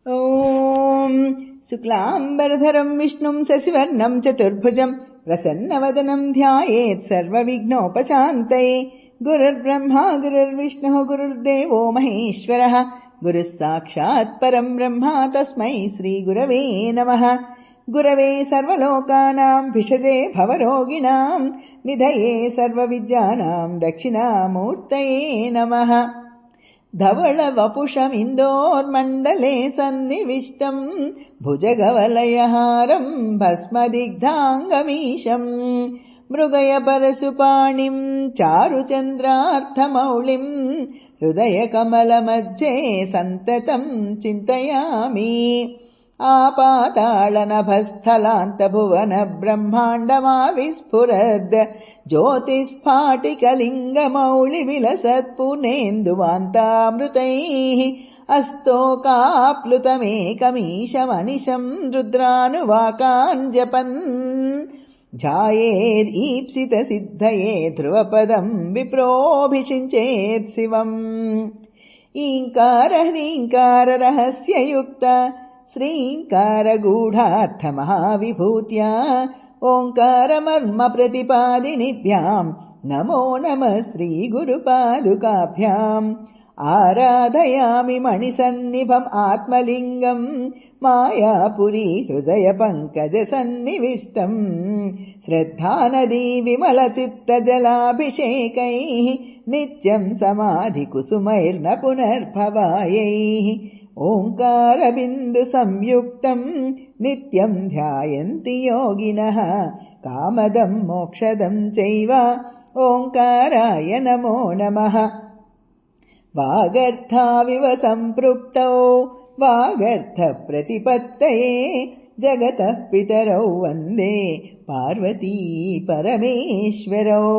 ॐ शुक्लाम्बरधरं विष्णुं शशिवर्णं चतुर्भुजं प्रसन्नवदनं ध्यायेत् सर्वविघ्नोपशान्तये। गुरुर्ब्रह्मा गुरुर्विष्णुः गुरुर्देवो महेश्वरः गुरुः साक्षात् परं ब्रह्म तस्मै श्रीगुरवे नमः। गुरवे सर्वलोकानां भिषजे भवरोगिणां निधये सर्वविद्यानां दक्षिणामूर्तये नमः। धवलवपुषमिन्दोर्मण्डले सन्निविष्टम् भुजगवलयहारम् भस्मदिग्धाङ्गमीशम् मृगयपरशुपाणिम् चारुचन्द्रार्थमौलिम् हृदयकमलमध्ये सन्ततम् चिन्तयामि। आपातालनभस्थलान्तभुवन ब्रह्माण्डमाविस्फुरद् ज्योतिस्फाटिकलिङ्गमौलिविलसत्पूर्णेन्दुवान्तामृतैः अस्तोकाप्लुतमेकमीशमनिशम् रुद्रानुवाकान् जपन् ध्यायेदीप्सितसिद्धये ध्रुवपदम् विप्रोऽभिषिञ्चेत् शिवम्। ईङ्कारह्रीङ्काररहस्ययुक्त श्रीङ्कारगूढार्थमहाविभूत्या ओङ्कारमर्म प्रतिपादिनिभ्याम् नमो नमः श्रीगुरुपादुकाभ्याम्। आराधयामि मणिसन्निभम् आत्मलिङ्गम् मायापुरी हृदयपङ्कजसन्निविष्टम् श्रद्धानदी विमलचित्तजलाभिषेकैः नित्यम् समाधिकुसुमैर्न पुनर्भवायैः। ओङ्कारबिन्दुसंयुक्तम् नित्यम् ध्यायन्ति योगिनः कामदम् मोक्षदम् चैव ओङ्काराय नमो नमः। वागर्थाविव सम्पृक्तौ वागर्थप्रतिपत्तये जगतः पितरौ वन्दे पार्वती परमेश्वरौ।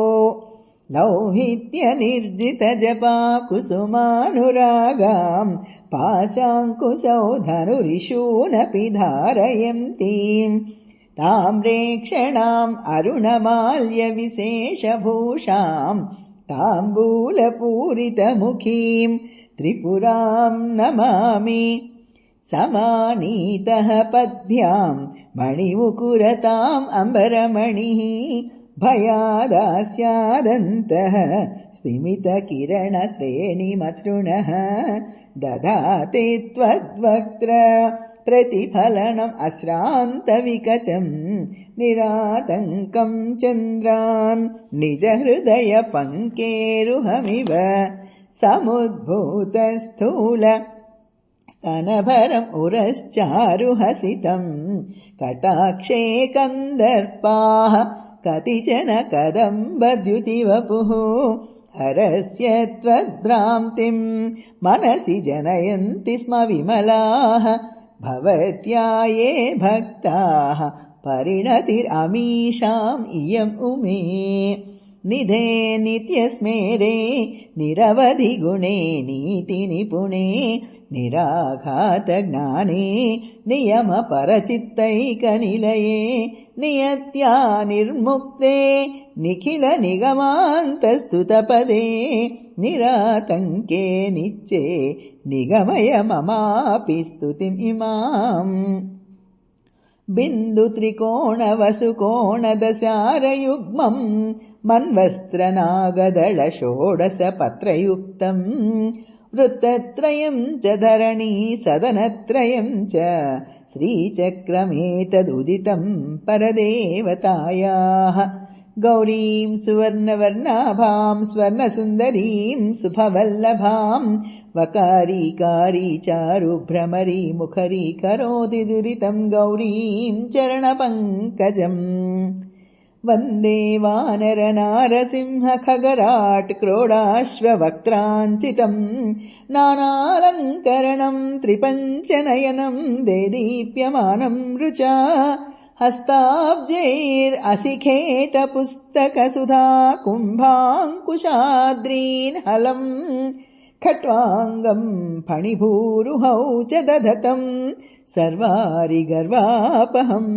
लौहित्यनिर्जितजपा कुसुमानुरागाम् पाशाङ्कुशौ धनुरिषूनपि धारयन्तीम् ताम्रेक्षणाम् अरुणमाल्यविशेषभूषाम् ताम्बूलपूरितमुखीम् त्रिपुराम् नमामि। समानीतः पद्भ्याम् मणिमुकुरताम् अम्बरमणिः भयादास्यादन्तः स्तिमितकिरणश्रेणिमसृणः ददाते त्वद्वक्त्र प्रतिफलनम् अश्रान्तविकचम् निरातङ्कम् चन्द्रान् निजहृदयपङ्केरुहमिव समुद्भूतस्थूल स्तनभरम् उरश्चारुहसितम् कटाक्षे कन्दर्पाः कतिचन कदम्बद्युतिवपुः हरस्य त्वद्भ्रान्तिम् मनसि जनयन्ति स्म विमलाः भवत्या ये भक्ताः परिणतिरमीषाम् इयम् उमे। निधे नित्यस्मेरे निरवधि गुणे नीतिनिपुणे निराघातज्ञाने नियमपरचित्तैकनिलये नियत्या निर्मुक्ते निखिलनिगमान्तस्तुतपदे निरातङ्के नित्ये निगमय ममापि स्तुतिम् इमाम्। बिन्दुत्रिकोणवसुकोणदशारयुग्मम् मन्वस्त्रनागदलषोडशपत्रयुक्तम् वृत्तत्रयम् च धरणी सदनत्रयम् च श्रीचक्रमेतदुदितम् परदेवतायाः। गौरीम् सुवर्णवर्णाभाम् स्वर्णसुन्दरीम् सुभवल्लभाम् वकारीकारी चारुभ्रमरी मुखरी करोति दुरितम् गौरीम् चरणपङ्कजम्। वन्दे वानरनारसिंह खगराट् क्रोडाश्ववक्त्राञ्चितम् नानालङ्करणम् त्रिपञ्चनयनम् देदीप्यमानम् रुचा हस्ताब्जैरसिखेटपुस्तकसुधा कुम्भाङ्कुशाद्रीन् हलम् खट्वाङ्गम् फणिभूरुहौ च दधतम् सर्वारि गर्वापहम्।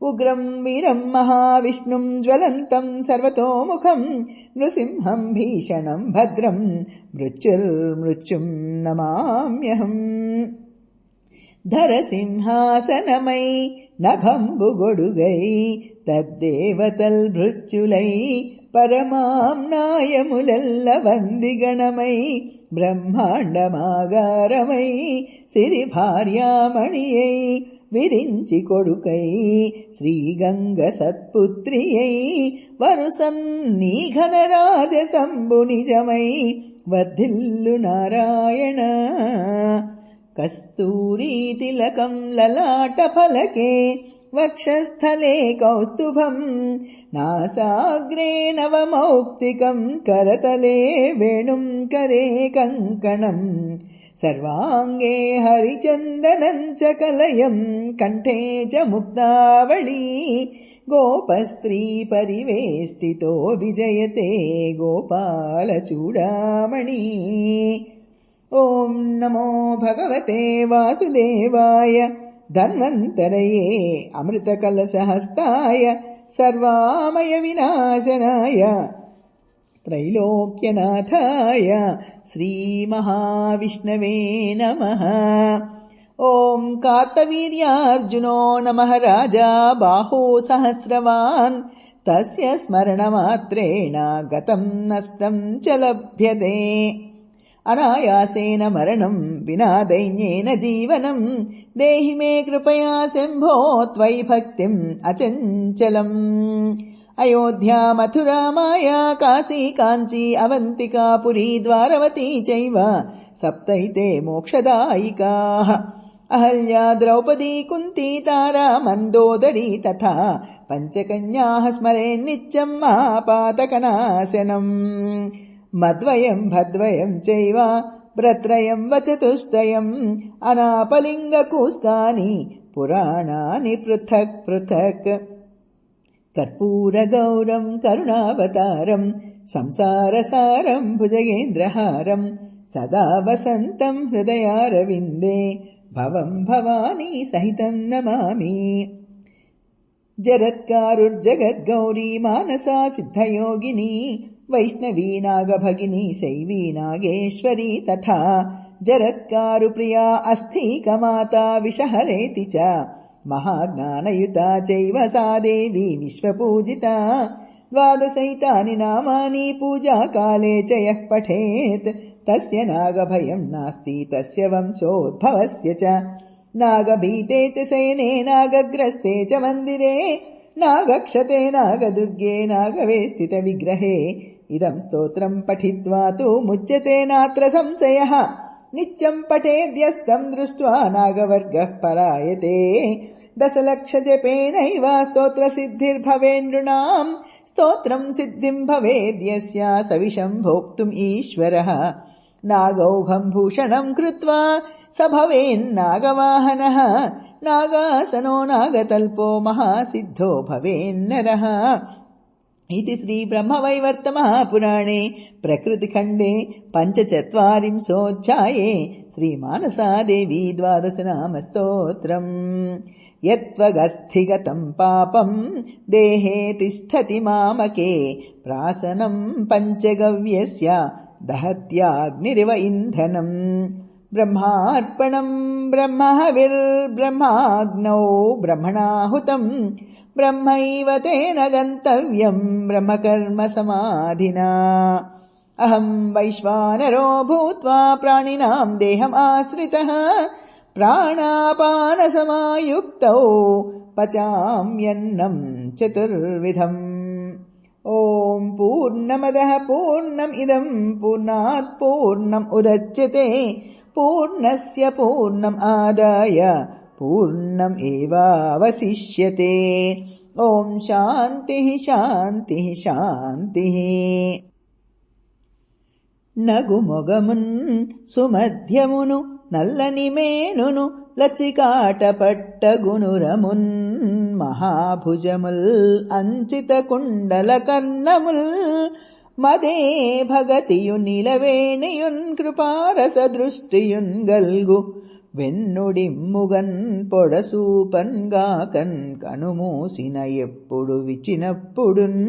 उग्रम् वीरम् महाविष्णुम् ज्वलन्तम् सर्वतोमुखम् नृसिंहम् भीषणम् भद्रम् मृत्युर्मृत्युम् नमाम्यहम्। ధరసింహాసనమై నభంబుగొడుగై తద్దేవతల్ భృత్యులై పరమాంనాయములెల్ల వందిగణమై బ్రహ్మాండమాగారమై సిరి భార్యామణియై విరించి కొడుకై శ్రీగంగ సత్పుత్రియై వరుసన్నీ ఘనరాజసంబు నిజమై వర్ధిల్లు నారాయణ. కస్తూరీ తిలకం లలాట ఫలకే వక్షస్థలే కౌస్తుభం నాసాగ్రే నవమౌక్తికం కరతలే వేణుం కరే కంకణం సర్వాంగే హరిచందనం చ కలయం కంఠే చ ముక్తావళీ గోపస్త్రీ పరివేష్టితో విజయతే గోపాలచూడామణి. ఓం నమో భగవతే వాసుదేవాయ ధన్వంతరయే అమృతకలశహస్తాయ సర్వామయ వినాశనాయ త్రైలోక్యనాథాయ శ్రీమహావిష్ణవే నమః. ఓం కార్తవీర్యార్జునో నమః రాజా బాహో సహస్రవాన్ తస్య స్మరణమాత్రేణ గతం నష్టం చ లభ్యతే అనాయాసేన మరణం వినా దైన్యేన జీవనం దేహి మే కృపయా శంభో త్వయి భక్తిం అచంచలం. అయోధ్యా మథురా మాయా కాశీ కాంచీ అవంతికా పురీ ద్వారవతీ చైవ సప్తైతే మోక్షదాయికాః అహల్యా ద్రౌపదీ కుంతీ తారా మందోదరీ తథా పంచకన్యాః స్మరేన్ నిత్యం మహాపాతకనాశనం. మద్వయం భద్వయం చైవ భ్రత్రయం వచతుష్టయం అనాపలింగకూస్కాని పురాణాని పృథక్ పృథక్. కర్పూరగౌరం కరుణావతారం సంసారసారం భుజగేంద్రహారం సదా వసంతం హృదయారవిందే భవం భవానీ సహితం నమామి. జరత్కారుర్జగద్గౌరీ మానసా సిద్ధయోగిని వైష్ణవీ నాగభగిని శైవీ నాగేశ్వరీ తథా జరత్కారు ప్రియా అస్థీకమాతా విషహరేతి చ మహాజ్ఞానయుతా చైవ సా దేవీ విశ్వపూజితా. ద్వాదశైతాని నామాని పూజాకాలే చ యః పఠేత్ తస్య నాగభయం నాస్తి తస్య వంశోద్భవస్య చ. నాగభీతే చ శయనే నాగగ్రస్తే చ మందిరే నాగక్షతే నాగదుర్గే నాగవేష్టిత విగ్రహే ఇదం స్తోత్రం పఠిత్వా తు ముచ్యతే నాత్ర సంశయః. నిత్యం పఠేద్యస్తం దృష్ట్వా నాగవర్గః పరాయతే. దశలక్షజపేనైవ స్తోత్రసిద్ధిర్భవేన్నృణాం స్తోత్రం సిద్ధిం భవేద్యస్య సవిషం భోక్తుం ఈశ్వరః. నాగౌఘం భూషణం కృత్వా స భవేన్నాగవాహనః నాగాసనో నాగతల్పో మహాసిద్ధో భవేన్నరః. इति श्री ब्रह्मवैवर्त महापुराणे प्रकृतिखण्डे पञ्चचत्वारिंशोऽध्याये श्रीमानसादेवी द्वादशनामस्तोत्रम्. यत्त्वगस्थिगतं पापं देहे तिष्ठति मामके प्रासनं पञ्चगव्यस्य दहत्याग्निरिव इन्धनम्. ब्रह्मार्पणं ब्रह्महविर्ब्रह्माग्नौ ब्रह्मणाहुतं ब्रह्मैव तेन गन्तव्यं ब्रह्मकर्म समाधिना. अहं वैश्वानरो भूत्वा प्राणिनां देहम् आश्रितः प्राणापानसमायुक्तौ पचाम्यन्नं चतुर्विधम्. ॐ पूर्णमदः पूर्णमिदं पूर्णात् पूर्णम् उदच्यते पूर्णस्य पूर्णम् आदाय पूर्णम् एवावशिष्यते. ॐ शान्तिः शान्तिः शान्तिः. నగుమొగమున్ సుమధ్యమును నల్లని మేనును లచికాటపట్టగునురమున్ మహాభుజముల్ అంచిత కుండల కర్ణముల్ మదే భగతియు నిలవేణియున్ కృపారస దృష్టియున్ గల్గు వెన్నుడిమ్ముగన్ పొడసూపన్ గాకన్ కనుమూసిన ఎప్పుడు విచినప్పుడున్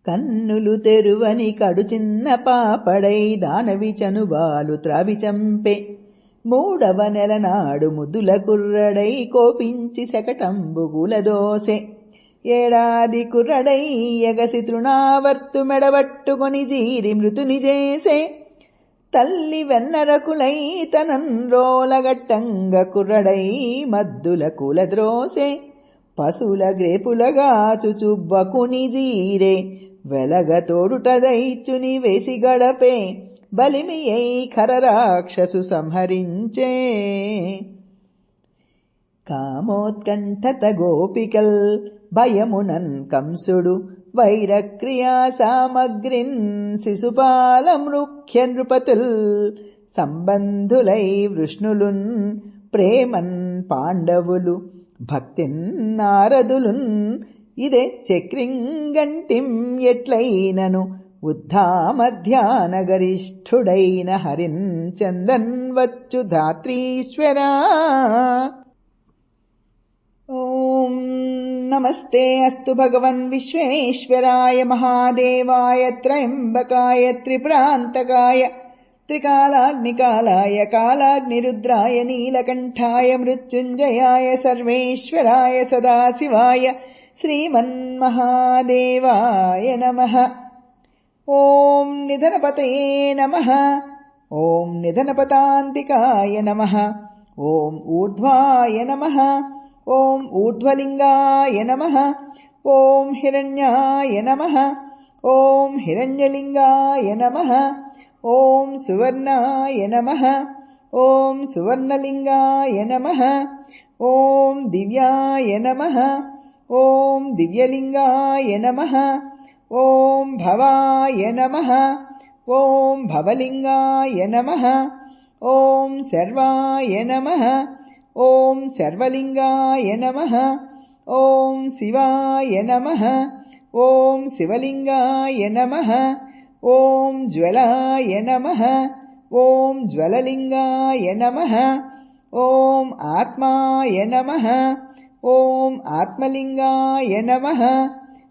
కన్నులు తెరువని కడు చిన్న పాపడై దానవి చనుబాలు త్రావి చంపే మూడవ నెల నాడు ముద్దుల కుర్రడై కోపించి శకటంబు కూలదోసె. ఏడాది కుర్రడై ఎగసి తృణావర్తు మెడబట్టుకొని జీరి మృతుని చేసే. తల్లి వెన్నరకులై తనంరోలగట్టంగ కుర్రడై మద్దుల కూలద్రోసే. పశుల గ్రేపులగాచుచు బకుని జీరే. వెలగ తోడుటదైచుని వేసి గడపే. బలిమి అయి ఖరరాక్షసు సంహరించే. కామోత్కంఠత గోపికల్ భయమునన్ కంసుడు వైరక్రియా సామగ్రిన్ శిశుపాల మృఖ్య నృపతుల్ సంబంధులై వృష్ణులున్ ప్రేమన్ పాండవులు భక్తిన్ నారదులున్ ఇదే చక్రింగంటిం ఎట్లైనను ఉద్ధామధ్యానగరిష్ఠుడైన హరిన్ చందన్ వచ్చు ధాత్రీశ్వరా. ఓం నమస్తే అస్తు భగవన్ విశ్వేశ్వరాయ మహాదేవాయ త్రయంబకాయ త్రిపురాంతకాయ త్రికాలాగ్నికాలాయ కాలాగ్నిరుద్రాయ నీలకంఠాయ మృత్యుంజయాయ సర్వేశ్వరాయ సదాశివాయ శ్రీమన్మహాదేవాయ నమః. ఓం నిధనపతయే నమః. ఓం నిధనపతాంతికాయ నమః. ఓం ఊర్ధ్వాయ నమః. ఓం ఊర్ధ్వలింగాయ నమః. ఓం హిరణ్యాయ నమః. ఓం హిరణ్యలింగాయ నమః. ఓం సువర్ణాయ నమః. ఓం సువర్ణలింగాయ నమః. ఓం దివ్యాయ నమః. ఓం దివ్యలింగాయ నమః. ఓం భవాయ నమః. ఓం భవలింగాయ నమః. ఓం సర్వాయ నమః. ఓం సర్వలింగాయ నమః. ఓం శివాయ నమః. ఓం శివలింగాయ నమః. ఓం జ్వలాయ నమః. ఓం జ్వలలింగాయ నమః. ఓం ఆత్మాయ నమః. ఓం ఆత్మలింగాయ నమః.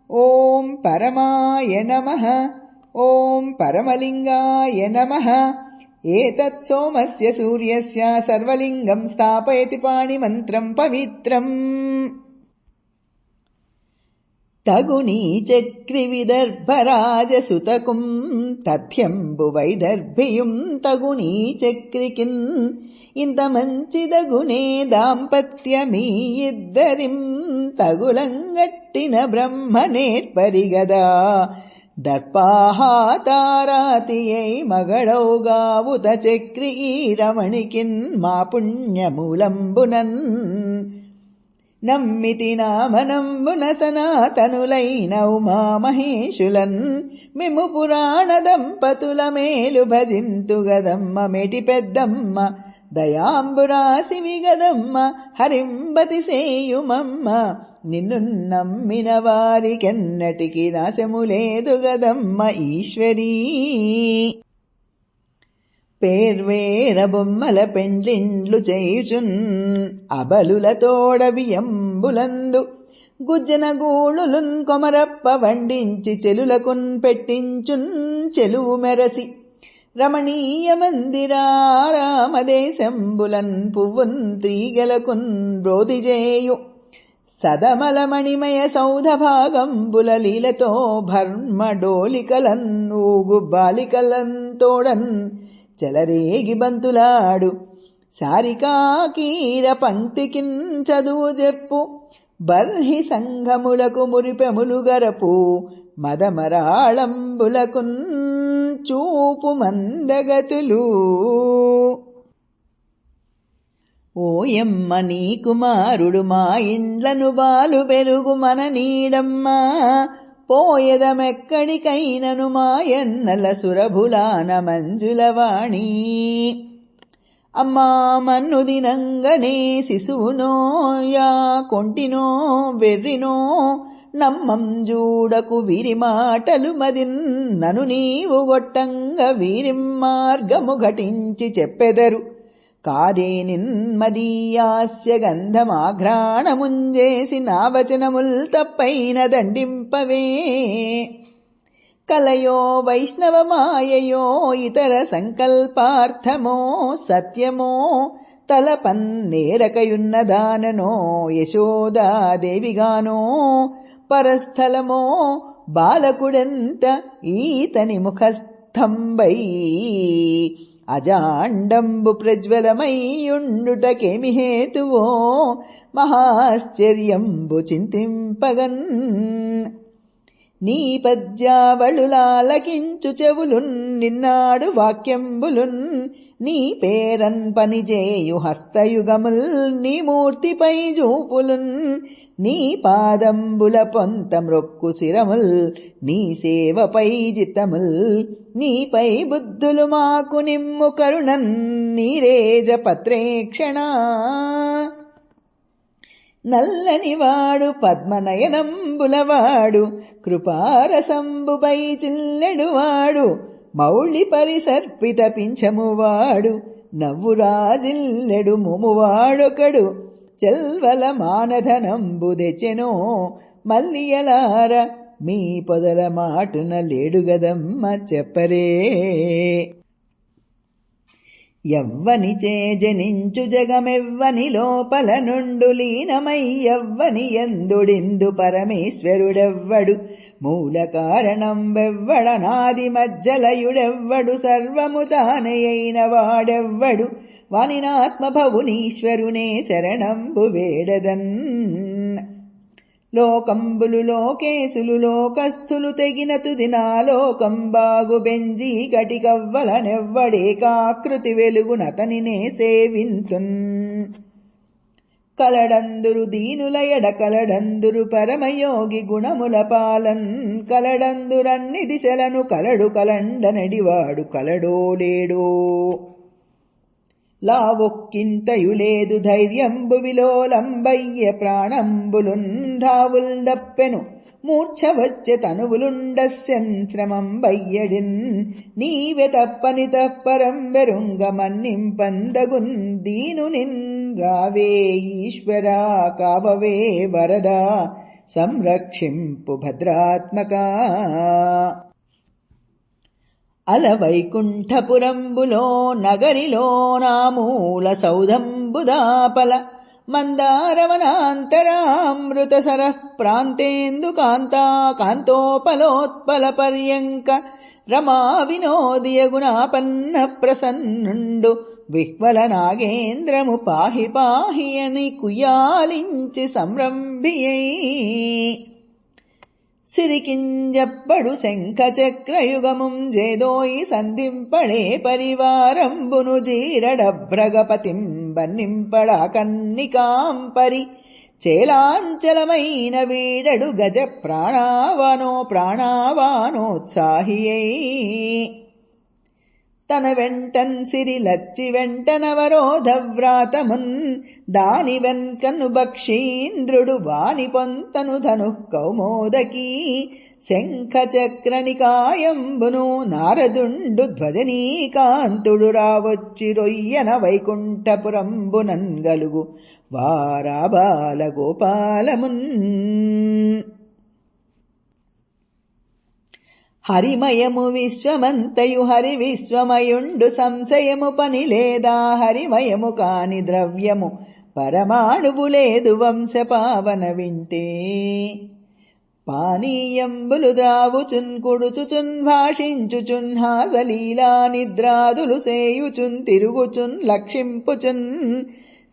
ఓం పరమాయ నమః. ఓం పరమలింగాయ నమః. ఏతత్ సోమస్య సూర్యస్య సర్వలింగం స్థాపయతి పాణిమంత్రం పవిత్రం. తగునీ చక్రి విదర్భరాజసుతకుం తథ్యంబు వైదర్భియుం తగునీ చక్రికిన్ ఇంత మంచిదగునే దాంపత్యమీ ఇద్దరిం తగులంగట్టిన బ్రహ్మ నేర్పరిగదా. దర్పాహాతారాతియై మగడౌగావుత చక్రి ఈ రమణికిన్ మా పుణ్యమూలంబునన్ నమ్మితి నామనంబున సనాతనులైన ఉమామహేషులన్ మిము పురాణ దంపతుల మేలు భజింతుగదమ్మ మెటి పెద్దమ్మ దయాంబురాశివి గదమ్మ హరింబతి సేయుమమ్మ. నిన్ను నమ్మిన వారికెన్నటికి నాశము లేదు గదమ్మ ఈశ్వరీ. పేర్వేర బొమ్మల పెండ్లిండ్లు చేయుచున్ అబలుల తోడబియంబులందు గుజ్జన గూళులున్ కొమరప్ప వండించి చెలులకున్ పెట్టించున్ చెలువు మెరసి రమణీయ మందిరారామదేశంబులన్ పువ్వున్ తీగలకున్ బ్రోధిజేయు సదమలమణిమయ సౌధభాగంబుల లీలతో భర్మడోలికలన్ ఊగు బాలికలన్ తోడన్ చెలరేగి బంతులాడు సారికాకీర పంక్తికిన్ చదువు చెప్పు బర్హి సంఘములకు మురిపెములు గరపు మదమరాళంబులకున్ చూపు మందగతులు. ఓయమ్మ నీ కుమారుడు మా ఇండ్లను బాలు పెరుగు మన నీడమ్మా పోయదమెక్కడికైనను మాయన్నల సురభులాన మంజులవాణి. అమ్మా మన్ను దినంగనే శిశువునో యా కొంటినో వెర్రినో నమ్మం జూడకు వీరి మాటలు మదిన్ నను నీవు గొట్టంగ వీరి మార్గము ఘటించి చెప్పెదరు కాదే నిన్మదీయాస్య గంధమాఘ్రాణముంజేసి నా వచనముల్ తప్పైన దండింపవే. కలయో వైష్ణవమాయయో ఇతర సంకల్పార్థమో సత్యమో తలపన్నేరకయున్నదాననో యశోదాదేవిగానో పరస్థలమో బాలకుడెంత ఈతని ముఖస్థంబై అజాండంబు ప్రజ్వలమయ్యుండుటకేమి హేతువో మహాశ్చర్యంబు చింతింపగన్. నీ పద్యావళులాలకించు చెవులున్ నిన్నాడు వాక్యంబులున్ నీ పేరన్ పనిజేయు హస్తయుగముల్ నీ మూర్తిపై జూపులున్ నీ పాదంబుల పొంత మ్రొక్కు శిరముల్ నీ సేవపై జితముల్ నీపై బుద్ధులు మాకు నిమ్ము కరుణన్ నీరేజ పత్రేక్షణ. నల్లనివాడు పద్మనయనంబులవాడు కృపారసంబుపై చిల్లెడువాడు మౌళి పరిసర్పిత పింఛమువాడు నవ్వురాజిల్లెడు ముమువాడొకడు చెల్వల మానధనంబు దెచెనో మల్లియలార మీ పొదల మాటున లేడుగదమ్మ చెప్పరే. ఎవ్వనిచే జనించు జగమెవ్వని లోపల నుండు లీనమై ఎవ్వని ఎందుడిందు పరమేశ్వరుడెవ్వడు మూల కారణం వెవ్వడనాది మజ్జలయుడెవ్వడు సర్వము తానే అయిన వాడెవ్వడు వానినాత్మభవునీశ్వరునే శరణంబు వేడదన్. లోకంబులు లోకేశులు లోకస్థులు తెగిన తుదినా లోకంబాగు బెంజీ కటికవ్వలనెవ్వడేకాకృతి వెలుగునతనినే సేవింతున్. కలడందురు దీనుల ఎడ కలడందురు పరమయోగి గుణముల పాలన్ కలడందురన్ని దిశలను కలడు కలండనడివాడు కలడో లేడో. లావొక్కింతయులేదు ధైర్యంబు విలోలంబయ్య ప్రాణంబులున్ రావుల్ దప్పెను మూర్ఛ వచ్చె తనువులుండస్యన్ శ్రమంబయ్యడిన్. నీవె తప్పని తప్పరం వెరుంగ మన్నింపందగున్ దీనునిన్ రావే ఈశ్వరా కావవే వరదా సంరక్షింపు భద్రాత్మకా. అలవైకుంఠపురంబులో నగరిలో నామూల సౌధంబుదాపల మందారవనాంతరామృత సరః ప్రాంతేందు కాంతా కాంతోపలోత్పల పర్యంక రమా వినోదియ గుణాపన్న ప్రసన్నుండు విహ్వల నాగేంద్రము పాహి పాహి అని కుయాలించి సంరంభియై. సిరికింజప్పడు శంఖచక్రయుగముం జేదోయి సంధింపడే పరివారంబును జీరడభ్రగపతిం బన్నింపడా కన్నికాంపరి చేలాంచలమైన వీడడు గజ ప్రాణావానోత్సాహియై. తన వెంటన్ సిరిలచ్చి వెంటనవరోధవ్రాతమున్ దాని వెన్కను బక్షీంద్రుడు వాని పొంతను ధను కౌమోదకీ శంఖచక్రనికాయంబును నారదుండు ధ్వజనీకాంతుడు రావొచ్చి రొయ్యన వైకుంఠపురంబునన్ గలుగు వారాబాల గోపాలమున్. హరిమయము విశ్వమంతయు హరి విశ్వమయుండు సంశయము పని లేదా హరిమయము కాని ద్రవ్యము పరమాణువు లేదు వంశపావన వింటే. పానీయంబులు ద్రావుచున్ కుడుచుచున్ భాషించుచున్ హాసలీలా నిద్రాదులు సేయుచున్ తిరుగుచున్ లక్షింపుచున్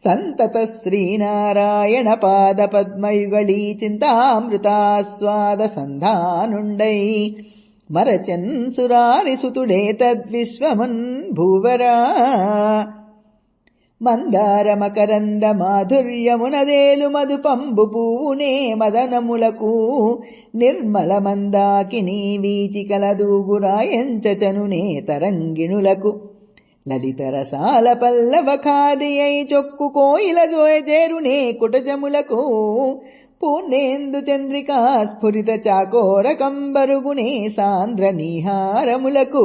సంతత శ్రీనారాయణ పాద పద్మయుగళీ చింతామృతాస్వాద సంధానుండై మరచన్ సురారి సుతుడే తద్విశ్వమున్ భూవరా. మందార మకరంద మాధుర్యమునదేలు మధుపంబు పూనే మదనములకు నిర్మల మందాకిని వీచికల దూగురాయంచనునే తరంగిణులకు లలితరసాల పల్లవ ఖాదియై చొక్కు కోయిల జోయజేరునే కుటజములకు పూర్ణేందు చంద్రికా స్ఫురిత చాకోర కంబరుగునే సాంద్ర నీహారములకు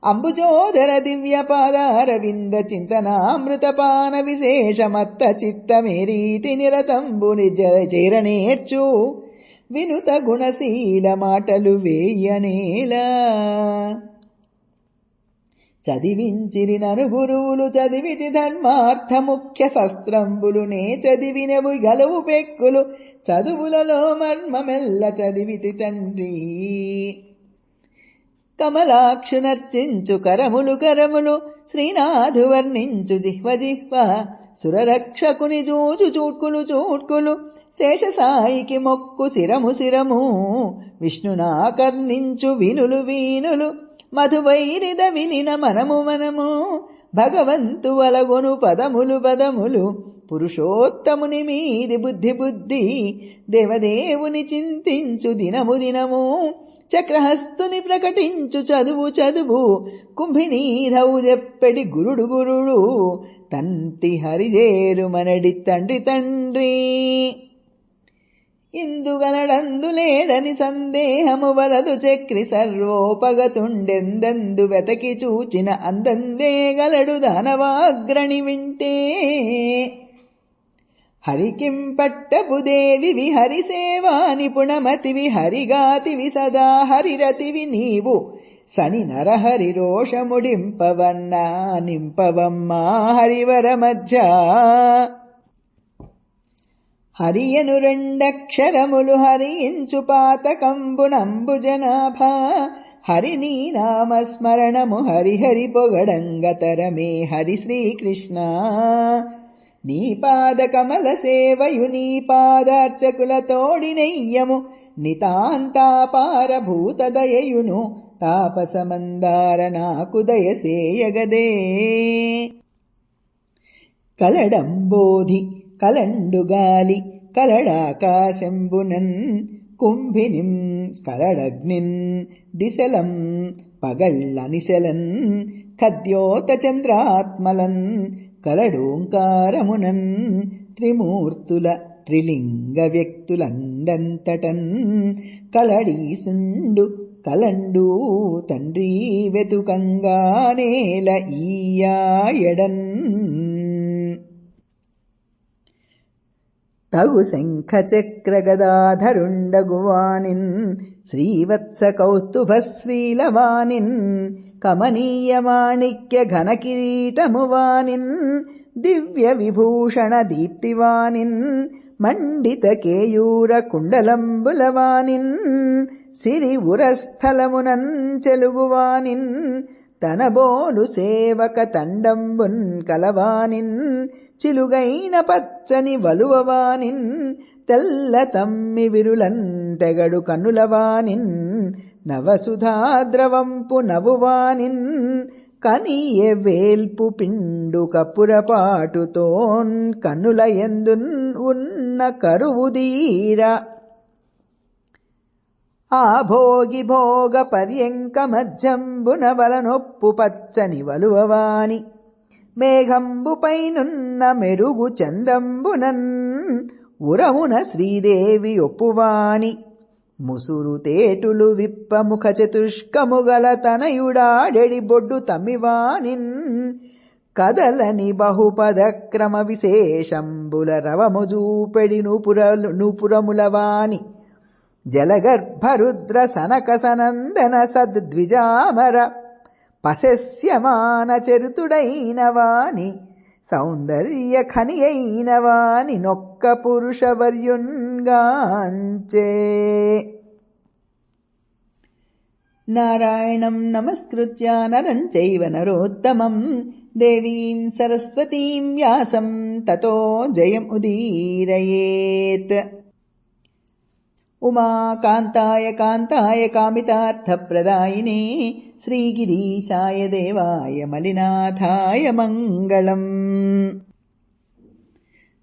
అంబుజోదర దివ్య పాదారవింద చింతనామృతపాన విశేషమత్త చిత్తమేరీతి నిరతంబు నిజ చేరనేర్చు వినుత గుణశీల మాటలు వేయనేలా. చదివించిరి నను గురువులు చదివితి ధర్మార్థ ముఖ్య శస్త్రంబులు నే చదివినవు గలవు పెక్కులు చదువులలో మర్మమెల్ల చదివితి తండ్రి. కమలాక్షు నర్చించు కరములు కరములు శ్రీనాథు వర్ణించు జిహ్వ జిహ్వ సురరక్షకుని జూచు చూట్కులు చూట్కులు శేషసాయికి మొక్కు శిరము శిరము విష్ణునాకర్ణించు వినులు వీనులు మధువైరిద వినిన మనము మనము భగవంతు వలగొను పదములు పదములు పురుషోత్తముని మీది బుద్ధి బుద్ధి దేవదేవుని చింతించు దినము దినము చక్రహస్తుని ప్రకటించు చదువు చదువు కుంభినీధవు చెప్పెడి గురుడు గురుడు తంతి హరిజేరు మనడి తండ్రి తండ్రి. ఇందుగలడందులేడని సందేహము వలదు చక్రి సర్వోపగతుండెందందు వెతకి చూచిన అందందే గలడు దానవాగ్రణి వింటే. హరికిం పట్టపుదేవి హరిసేవా నిపుణమతివి హరిగాతివి సదా హరిరతివి నీవు సని నరహరి రోషముడింపవన్నా నింపవమ్మా హరివర మధ్య. హరియను రెండక్షరములు హరించు పాతకంబునంబు జనాభా హరినీ నామస్మరణము హరిహరి పొగడంగతరమే హరి శ్రీకృష్ణ. నీ పాద కమల సేవయు నీ పాదార్చకుల తోడినెయ్యము నితాంతాపారభూత దయయును తాపసమందార నాకు దయసేయగదే. కలడంబోధి కలండుగాలి కలడాకాశంబునన్ కుంభినిం కలడగ్నిన్ దిశలం పగళ్ళనిశలన్ ఖద్యోత చంద్రాత్మలన్ కలడోంకారమునన్ త్రిమూర్తుల త్రిలింగ వ్యక్తులందంతటన్ కలడీసుండు కలండు తండ్రి వెతుకంగానేల ఈయాయడన్. తగు శంఖ చక్ర గదాధరుండగువానిన్ శ్రీవత్స కౌస్తుభ శ్రీలవానిన్ కమనీయ మాణిక్య ఘన కిరీటమువానిన్ దివ్య విభూషణ దీప్తివానిన్ మండిత కేయూర కుండలంబులవానిన్ సిరి ఉరస్థలమునన్ చెలుగువానిన్ తనబోలు సేవక తండంబున్ కలవానిన్ చిలుగైన పచ్చని వలువవానిన్ తెల్ల తమ్మి విరులంటెగడు కన్నులవానిన్ నవసుధాద్రవంపు నవువానిన్ కనియ వేల్పు పిండు కపురపాటుతోన్ కన్నుల ఎందున్ ఉన్న కరువుదీర. ఆ భోగి భోగ పర్యంక మధ్యంబున వలనొప్పు పచ్చని వలువవాని మేఘంబుపైనున్న మెరుగు చందంబునన్ ఉరమున శ్రీదేవి ఒప్పువాని ముసురు తేటులు విప్పముఖ చతుష్కముగల తనయుడాడెడి బొడ్డు తమ్మివానిన్ కదలని బహుపదక్రమ విశేషంబుల రవము జూపెడి నూపురములవాని జలగర్భరుద్ర సనక సనందన సద్విజామర పశస్యమాన చరితుడైన వాని సౌందర్య ఖని అయిన వాని నొక్క పురుషవర్యున్గాంచే. నారాయణం నమస్కృత్య నరం చైవ నరోత్తమం దేవీం సరస్వతీం వ్యాసం తతో జయం ఉదీరయేత్. ఉమాకాంతాయ కాంతాయ కామితార్థప్రదాయినే శ్రీగిరీశాయ దేవాయ మలినాథాయ మంగళం.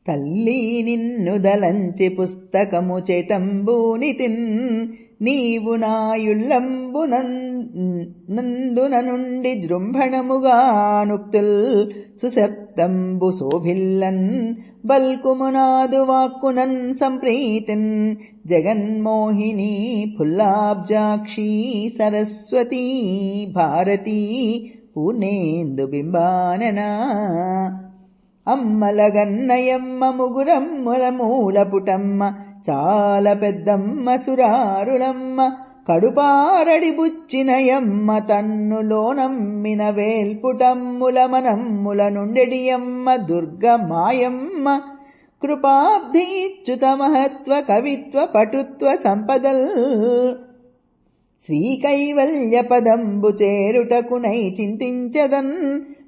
తల్లి నిన్ను దలంచి పుస్తకము చేతంబూనితిన్ నీవు నాయుల్లంబునందున నుండి జృంభణముగా నుక్తుల్ సుశబ్దంబు శోభిల్లన్ బల్కుమునాదు వాక్కునన్ సంప్రీతిన్ జగన్మోహిని ఫుల్లాబ్జాక్షి సరస్వతీ భారతీ పూర్ణేందు బింబాననా. అమ్మలగన్నయమ్మ ముగురమ్ముల మూలపుటమ్మ చాలా పెద్దమ్మ సురారులమ్మ కడుపారడి బుచ్చినయమ్మ తన్నులోనమ్మిన వేల్పుటమ్ముల మనమ్ముల నుండెడియమ్మ దుర్గ మాయమ్మ కృపాబ్ధీచ్యుత మహత్వ కవిత్వ పటుత్వ సంపదల్ శ్రీకైవల్య పదంబు చేరుటకునై చింతించదన్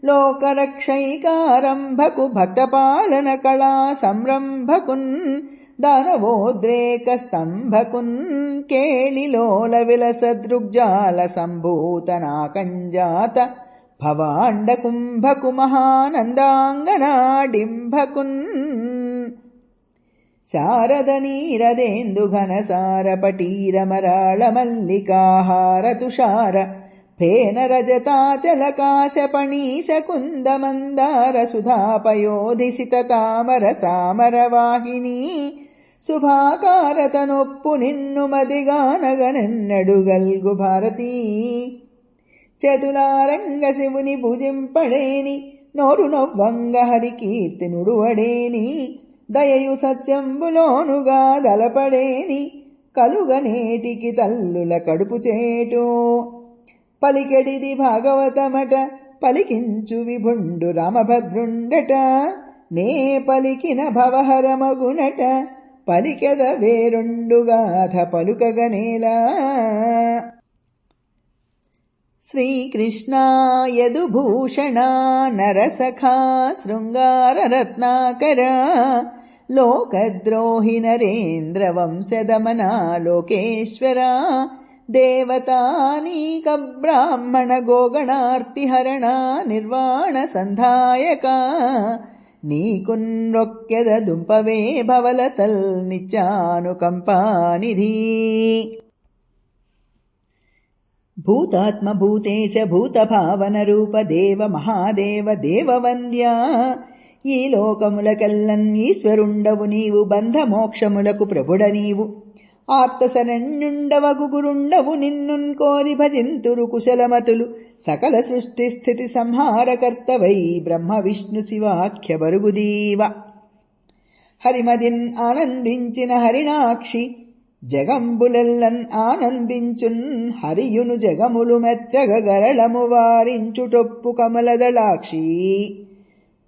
లోకరక్షైకారంభకు భక్తపాలన కళా సంరంభకున్ దానవోద్రేక స్తంభకున్ కేళిలోల విలసదృగ్జాల సంభూతనాకంజాత భవాండ కుంభకు మహానందాంగనాడింభకున్ శారద నీరదేందు ఘనసార పటీరమరాళ మల్లికాహార తుషార ఫేన రజతాచలకాశ పణీశ కుంద మందార సుధాపయోధిసిత తామర సామర వాహిని శుభాకారతనొప్పు నిన్ను మదిగానగనెన్నడు గల్గు భారతీ చేతులారంగ శివుని భుజింపడేని నోరు నొవ్వంగ హరికీర్తి నుడువడేని దయయు సత్యంబులోనుగా దలపడేని కలుగనేటికి తల్లుల కడుపు చేటు పలికెడిది భాగవతమట పలికించు విభుండు రామభద్రుండట నే పలికిన భవహరమగునట పలికెద వేరొండుగాథ పలుకగనేలా శ్రీకృష్ణ యదుభూషణ నరసఖా శృంగార రత్నాకర లోకద్రోహి నరేంద్ర వంశదమన లోకేశ్వర దేవతానీక బ్రాహ్మణ గోగణార్తిహరణ నిర్వాణ సంధాయక నీకున్రొక్కెద దుంపవే భవలతల్ నిత్యానుకంపానిధి భూతాత్మ భూతేశ భూత భావన రూప దేవ మహాదేవ దేవవంద్య ఈ లోకములకెల్లన్ ఈశ్వరుండవు నీవు బంధమోక్షములకు ప్రభుడ నీవు ఆర్తశరణ్యుండవగు గురుండవు నిన్నున్ కోరి భజింతురు కుశలమతులు సకల సృష్టి స్థితి సంహారకర్తవై బ్రహ్మ విష్ణు శివాఖ్య బరుగుదీవ హరిమదిన్ ఆనందించిన హరిణాక్షి జగంబులెల్లన్ ఆనందించున్ హరియును జగములు మెచ్చగ గరళము వారించుటొప్పు కమలదళాక్షి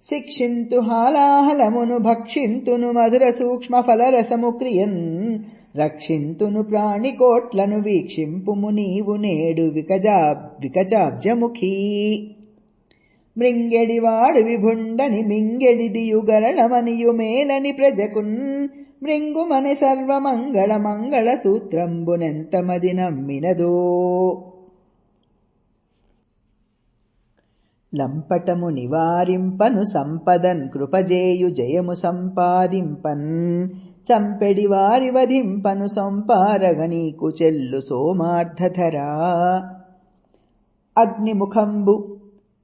శిక్షింతు హాలాహలమును భక్షింతును మధుర సూక్ష్మ ఫలరసము క్రియన్ రక్షింతును ప్రాణికోట్లను వీక్షింపుము నీవు నేడు వికచాబ్జముఖీ మృంగెడివాడు విభుండని మింగెడిదియు గరళమనియు మేలని ప్రజకున్ మృంగుమని సర్వమంగళ మంగళ సూత్రంబునెంతమది నమ్మినదో లంపటము నివారింపను సంపదన్ కృపజేయు జయము సంపాదింపన్ చంపెడి వారి వధింపను సంపారగ నీకు చెల్లు సోమార్ధధరా అగ్నిముఖంబు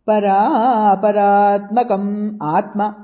పరాపరాత్మకం ఆత్మ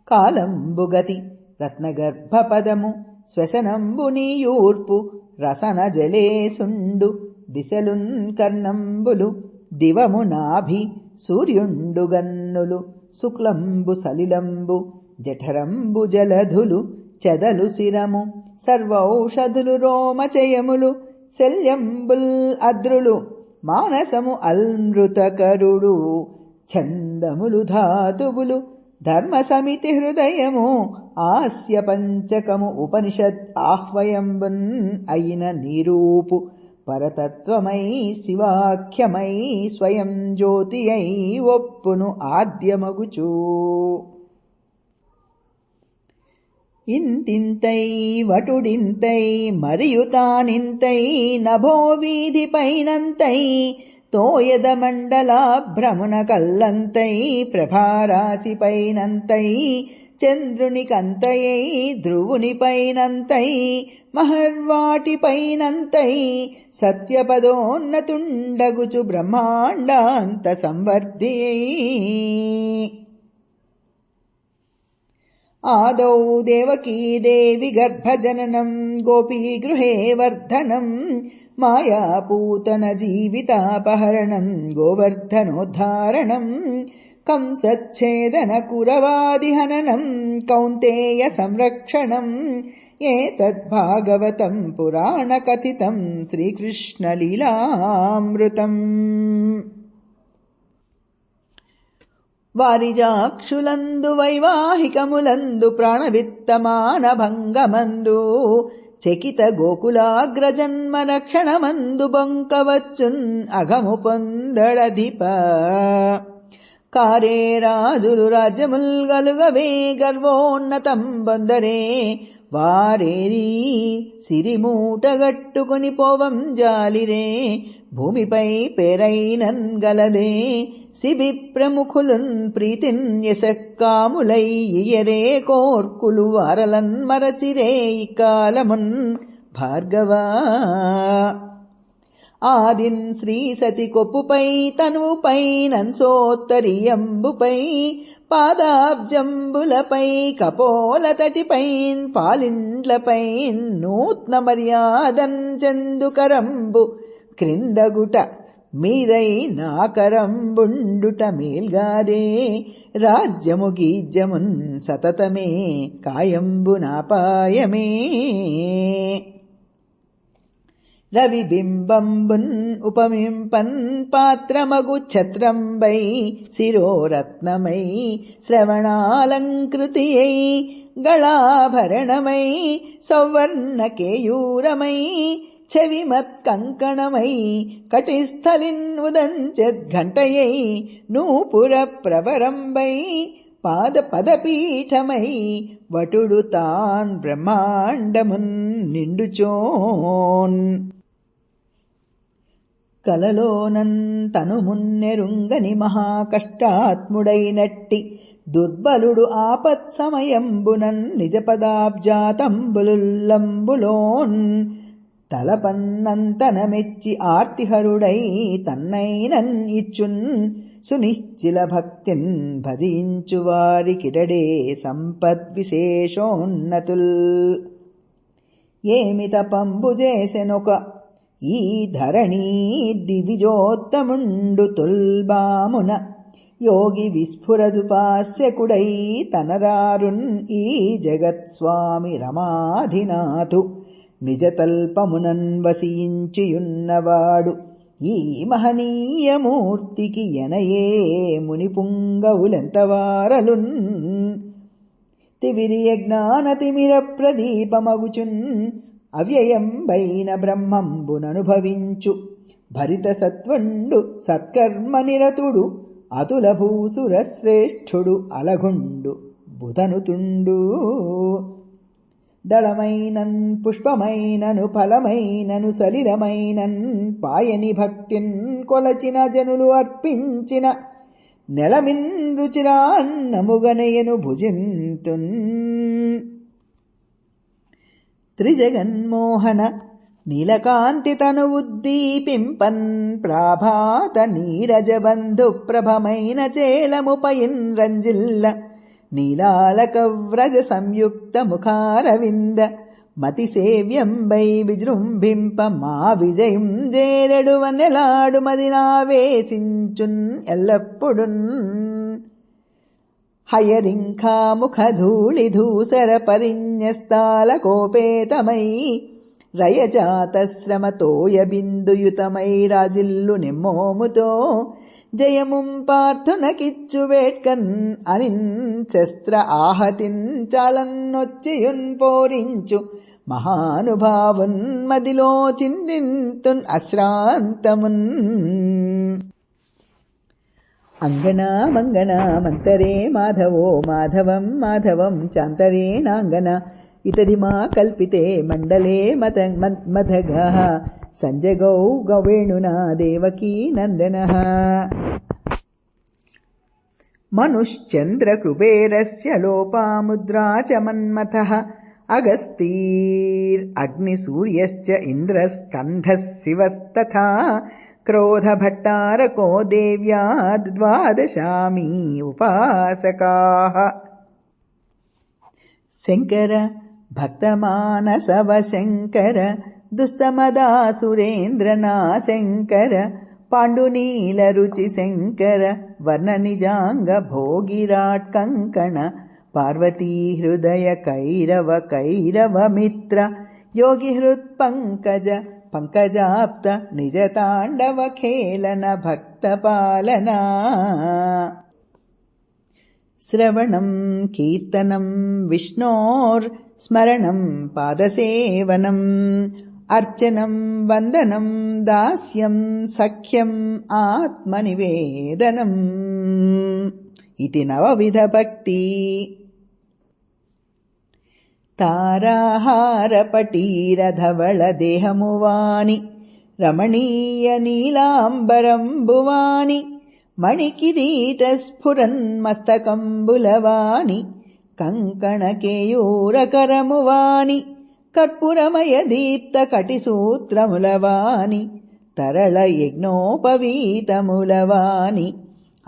కాలంబుగతి రత్నగర్భపదము శ్వసనంబు నీయూర్పు రసన జలేసుండు దిశలున్ కర్ణంబులు దివము నాభి సూర్యుండు గన్నులు శుక్లంబు సలిలంబు జఠరంబు జలధులు చెదలు శిరము సర్వౌషధులు రోమచయములు శల్యంబుల్ అద్రులు మానసము అల్మృతకరుడు ఛందములు ధాతువులు ధర్మ సమితి హృదయము ఆస్య పంచకము ఉపనిషద్ ఆహ్వయంబున్ అయిన నీరూపు పరతత్వమై శివాఖ్యమై స్వయం జ్యోతి అయి ఒప్పును ఆద్యమగుచూ ఇంతింతై వటుడింతై మరియు తానింతై నభో వీధి పైనంతై తోయద మండలాభ్రమున కల్లంతై ప్రభారాశి పైనంతై చంద్రుని కంతయై ధ్రువుని పైనంతై మహర్వాటి పైనంతై సత్యపదోన్నతుండగుచు బ్రహ్మాండాంత సంవర్ధియై ఆదౌ దేవకీదేవి గర్భజననం గోపీగృహే వర్ధనం మాయాపూతన జీవితాపహరణం గోవర్ధనోద్ధారణం కంసచ్ఛేదన కురవాదిహననం కౌంతేయ సంరక్షణం ఏతద్భాగవతం పురాణకథితం శ్రీకృష్ణలీలామృతం. వారిజాక్షులందు వైవాహికములందు ప్రాణవిత్తమాన భంగమందు చకిత గోకులాగ్రజన్మ రక్షణమందు బొంకవచ్చున్ అఘము పొందడధిప. కారే రాజులు రాజ్యముల్ గలుగవే గర్వోన్నతం బొందరే వారేరీ సిరిమూటగట్టుకుని పోవం జాలిరే. భూమిపై పేరైనన్ గలదే శిబి ప్రముఖులున్ ప్రీతిన్ యశక్కాములై ఇయరే కోర్కులు వారలన్ మరచిరే ఇకాలమున్ భార్గవా. ఆదిన్ శ్రీ సతి కొప్పుపై తనువుపై నంసోత్తరీయంబుపై పాదాబ్జంబులపై కపోల తటిపైన్ పాలిండ్లపై నూత్న మర్యాదన్ చందుకరంబు క్రిందగుట మీదై నాకరంబుండుట మేల్గాదే. రాజ్యము గీజ్యమున్ సతతమే కాయంబు నాపాయమే. రవిబింబంబున్ ఉపమింపన్ పాత్రమగు ఛత్రంబై శిరోరత్నమై శ్రవణాలంకృతియై గళాభరణమై సౌవర్ణ కేయూరమై చెవిమత్కంకణమై కటిస్థలిన్ ఉదంచద్ఘంటయై నూపుర ప్రవరంబై పాదపదపీఠమై వటుడు తాన్ బ్రహ్మాండమున్ నిండుచోన్. కలలోనన్ తను మున్నెరుంగని మహాకష్టాత్ముడైనట్టి దుర్బలుడు ఆపత్ సమయంబునన్ నిజపదాబ్జాతంబులుల్లంబులోన్ తలపన్నంతన మెచ్చి ఆర్తిహరుడై తన్నైనన్ ఇచ్చున్ సునిశ్చిల భక్తిన్ భజించు వారికిడడే సంపద్విశేషోన్నతుల్. ఏమి తపంబు చేసెనొక ఈ ధరణీ దివిజోత్తముండు తుల్బామున యోగి విస్ఫురదుపాస్యకుడై తనరారున్ ఈ జగత్స్వామి రమాధినాథు నిజతల్పమునన్ వసించియున్నవాడు ఈ మహనీయమూర్తికి ఎనయే మునిపుంగవులెంతవారలున్. తివిరియ జ్ఞానతిమిర ప్రదీపమగుచున్ అవ్యయంబైన బ్రహ్మంబుననుభవించు భరిత సత్వండు సత్కర్మ నిరతుడు అతుల భూసుర శ్రేష్ఠుడు అలగుండు బుధనుతుండు. దళమైనన్ పుష్పమైనను ఫలమైనను సలిలమైనన్ పాయని భక్తిన్ కొలచిన జనులు అర్పించిన నెలమిన్ రుచిరాన్నముగనయను భుజింతున్. త్రిజగన్మోహన నీలకాంతి తను ఉద్దీపింపన్ ప్రాభాత నీరజబంధు ప్రభమైన చేలముపయిన్ రంజిల్ల నీలాలక వ్రజ సంయుక్త ముఖారవింద మతి సేవ్యంబై విజృంభింప మా విజయం జేరెడువనెలాడు మదినావేశించున్ ఎల్లప్పుడున్. హయరింఖా ముఖధూళి ధూసర పరిన్యస్తాల కోపేతమై రయజాతశ్రమతోయ బిందుయుతమై రాజిల్లు నిమ్మోముతో జయముం పార్థునకిచ్చు వేట్కన్ అనిన్ శస్త్ర ఆహతిన్ చాలన్నొచ్చియున్ పోరించు మహానుభావున్ మదిలో చిందింతున్ అశ్రాంతమున్. అంగనా మంగనా మంతరే మాధవో మాధవం మాధవం చాంతరే నాంగన ఇతది మా కల్పితే మండలే మధగా సంజగౌ గవేణునా దేవకీ నందనః. మనుశ్చంద్రకృపేరస్య లోపాముద్రా చ మన్మథః అగస్తీర్అగ్నిసూర్యశ్చ ఇంద్రస్కంధः శివస్తథా క్రోధభట్టారకో దేవ్యా ద్వాదశామీ ఉపాసకాః. శంకర భక్తమానసవ శంకర దుష్టమదాసురేంద్రనా శంకర పాండునీల రుచి శంకర వర్ణ నిజాంగ భోగిరాట్ కంకణ పార్వతీ హృదయ కైరవ కైరవ మిత్ర యోగి హృత్పంకజ పంకజాప్త నిజ తాండవ ఖేళన భక్త పాలనా. శ్రవణం కీర్తనం విష్ణోర్ స్మరణం పాదసేవనం అర్చనం వందనం దాస్యం సఖ్యం ఆత్మనివేదనం. ఇది నవవిధ భక్తి. తారాహారపటీరధవళ దేహమువాని రమణీయ నీలాంబరంబువాని మణికిరీట స్ఫురన్మస్తకంబులవాని కంకణకేయూరకరమువాని కర్పూరమయ దీప్త కటిసూత్రములవాని తరళ యజ్ఞోపవీతములవాని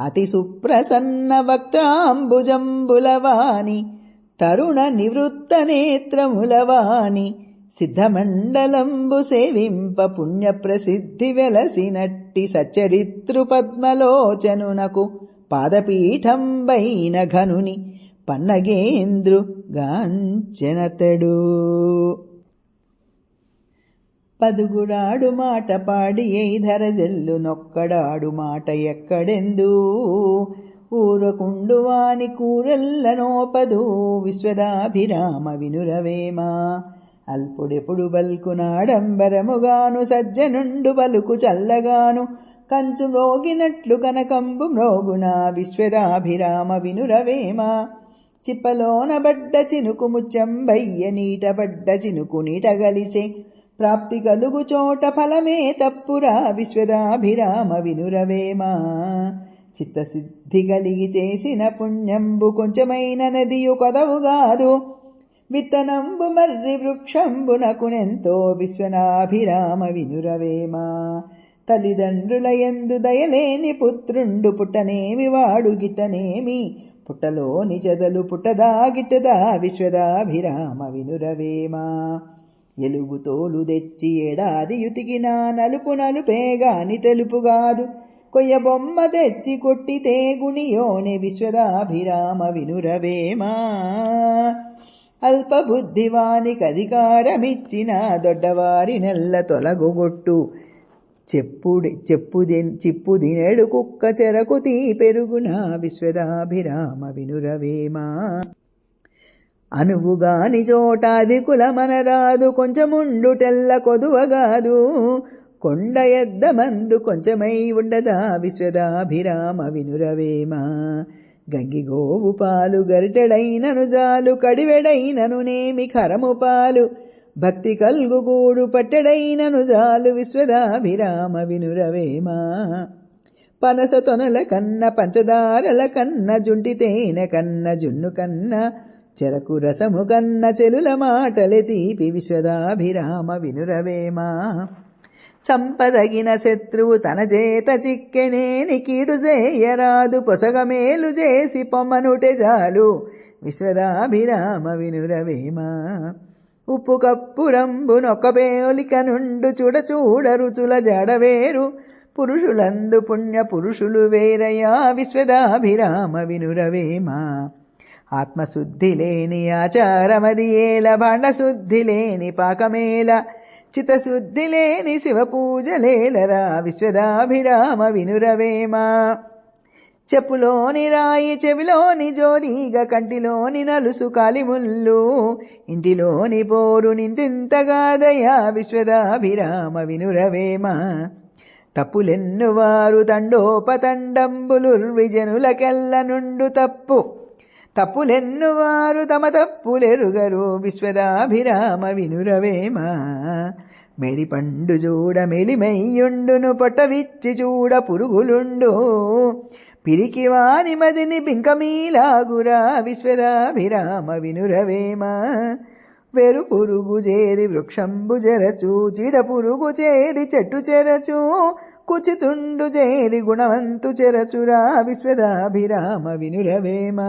అతి సుప్రసన్న వక్త్రాంబుజంబులవాని తరుణ నివృత్త నేత్రములవాని సిద్ధమండలంబు సేవింప పుణ్య ప్రసిద్ధి వెలసినట్టి సచ్చరిత్రు పద్మలోచనునకు పాదపీఠంబైన ఘనుని పన్నగేంద్రు గాంచనతడు. పదుగుడాడు మాట పాడి ఎయిధరజెల్లు నొక్కడాడు మాట ఎక్కడెందు ఊరకుండువాని కూరెల్ల నోపదు విశ్వదాభిరామ వినురవేమ. అల్పుడెప్పుడు బల్కునాడంబరముగాను సజ్జనుండు బలుకు చల్లగాను కంచు మ్రోగినట్లు కనకంబు మ్రోగున విశ్వదాభిరామ వినురవేమ. చిప్పలోన బడ్డ చినుకు ముచ్చంబయ్య నీట బడ్డ చినుకు నీట గలిసే ప్రాప్తి కలుగు చోట ఫలమే తప్పురా విశ్వదాభిరామ వినురవేమ. చిత్తశుద్ధి కలిగి చేసిన పుణ్యంబు కొంచెమైన నదియు కొదవుగాదు విత్తనంబు మర్రి వృక్షంబునకునెంతో విశ్వనాభిరామ వినురవేమ. తల్లిదండ్రుల యందు దయలేని పుత్రుండు పుట్టనేమి వాడు గిట్టనేమి పుట్టలోని చెదలు పుట్టదా గిట్టదా విశ్వదాభిరామ వినురవేమ. ఎలుగు తోలు తెచ్చి ఏడాది యుతికినా నలుపు నలుపేగాని తెలుపుగాదు కొయ్య బొమ్మ తెచ్చి కొట్టితే గుణియోని విశ్వదాభిరామ వినురవేమ. అల్పబుద్ధివానికి అధికారమిచ్చిన దొడ్డవారి నెల్ల తొలగొట్టు చిప్పుదినెడు కుక్క చెరకు తీ పెరుగున విశ్వదాభిరామ వినురవేమ. అనువుగాని చోట అధికులమనరాదు కొంచెముండుటెల్ల కొదువగాదు కొండ ఎద్దమందు కొంచెమై ఉండదా విశ్వదాభిరామ వినురవేమ. గంగిగోవు పాలు గరిటెడైనను జాలు కడివెడైనను నేమి ఖరము పాలు భక్తి కల్గుగూడు పట్టెడైనను జాలు విశ్వదాభిరామ వినురవేమ. పనస తొనల కన్న పంచదారల కన్న జుంటి తేనె కన్న జున్ను కన్న చెరకు రసము కన్న చెలుల మాటలే తీపి విశ్వదాభిరామ వినురవేమ. చంపదగిన శత్రువు తన చేత చిక్కెనేని కీడు చేయరాదు పొసగమేలు చేసి పొమ్మనుటే చాలు విశ్వదాభిరామ వినురవేమ. ఉప్పు కప్పురంబు నొక్కబేలిక నుండు చూడ రుచుల జడవేరు పురుషులందు పుణ్య పురుషులు వేరయా విశ్వదాభిరామ వినురవేమ. ఆత్మశుద్ధి లేని ఆచారమది ఏల భాండశుద్ధి లేని పాకమేల చిత్తశుద్ధి లేని శివ పూజలేలరా విశ్వదాభిరామ వినురవేమ. చెప్పులోని రాయి చెవిలోని జోరీగ కంటిలోని నలుసు కాలిముళ్ళు ఇంటిలోని పోరు నింతింతగాదయా విశ్వదాభిరామ వినురవేమ. తప్పులెన్నువారు తండోపతండంబులుర్విజనులకెల్ల నుండు తప్పులెన్నువారు తమ తప్పులెరుగరు విశ్వదాభిరామ వినురవేమ. మెడిపండు చూడ మెలిమయ్యుండును పొట్టవిచ్చి చూడ పురుగులుండు పిరికివాని మదిని బింకమీలాగురా విశ్వదాభిరామ వినురవేమ. వెరు పురుగు చేరి వృక్షంబు చెరచు చిడ పురుగు చేరి చెట్టు చెరచు కుచితుండు చేరి గుణవంతు చెరచురా విశ్వదాభిరామ వినురవేమ.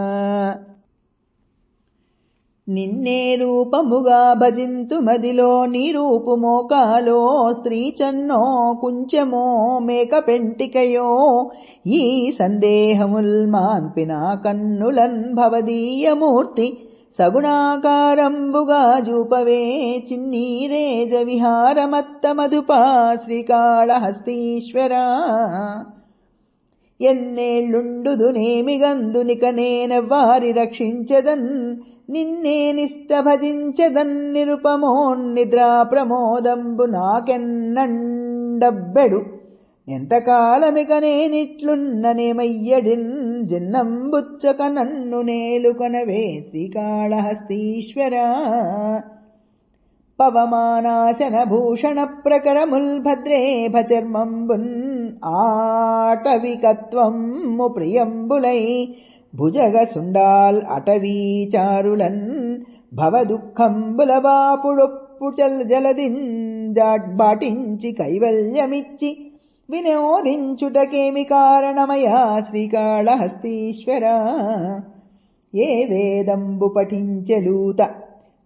నిన్నే రూపముగా భజింతు మదిలో నీ రూపు మోకాలో స్త్రీ చన్నో కుంచెమో మేక పెంటికయో ఈ సందేహముల్ మాన్పిన కన్నులన్ భవదీయమూర్తి సగుణాకారంబుగా జూపవే చిన్నీరేజ విహారమత్త మధుపా శ్రీకాళహస్తీశ్వరా ఎన్నేళ్లుండుదునేమిగందునిక నేనెవ్వారి రక్షించెదన్ నిన్నే నిష్ట భజించెదన్ నిరుపమోన్నిద్రా ప్రమోదంబు నాకెన్నండబ్బెడు ఎంతకాలమిక నేనిట్లున్ననేమయ్యడిన్ జిన్నంబుచ్చక నన్ను నేలుకొనవే శ్రీకాళహస్తీశ్వరా పవమానాశన భూషణ ప్రకరముల్ భద్రే భచర్మంబున్ ఆటవికత్వము ప్రియంబులై భుజగ సుండాల్ అటవీచారులన్ భవదుఃఖంబుల బాపుడొప్పు జలదింజాట్బాటించి కైవల్యమిచ్చి వినోదించుటకేమి కారణమయా శ్రీకాళహస్తీశ్వరా ఏ వేదంబు పఠించెలూత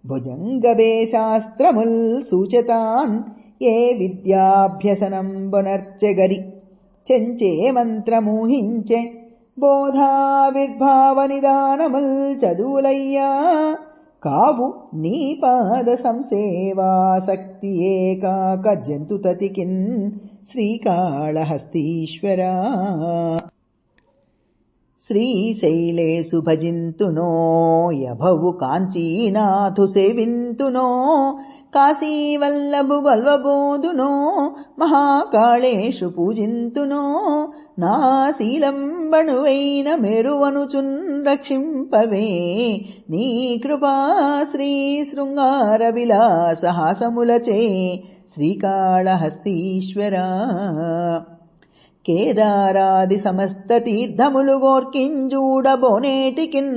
భుజంగబే శాస్త్రముల్ సూచతాన్ ఏ విద్యాభ్యసనంబునర్చెగరి చెంచే మంత్రమూహించె బోధావిర్భావ నిదానముల్ చదువులయ్యా కావు నీ పాద సంసేవాసక్తి ఏకాక జంతుతతికిన్ శ్రీకాళహస్తీశ్వరా శ్రీశైలేషు భజింతునో యభవు కాంచీనాథు సేవింతునో కాశీవల్లభు గల్వబోదునో మహాకాళేషు పూజింతునో నా శీలంబణువైన మెరువనుచున్ రక్షింపవే నీ కృపా శ్రీ శృంగార విలాసహాసములచే శ్రీకాళహస్తీశ్వరా కేదారాది సమస్త తీర్థములు గోర్కింజూడబోనేటికిన్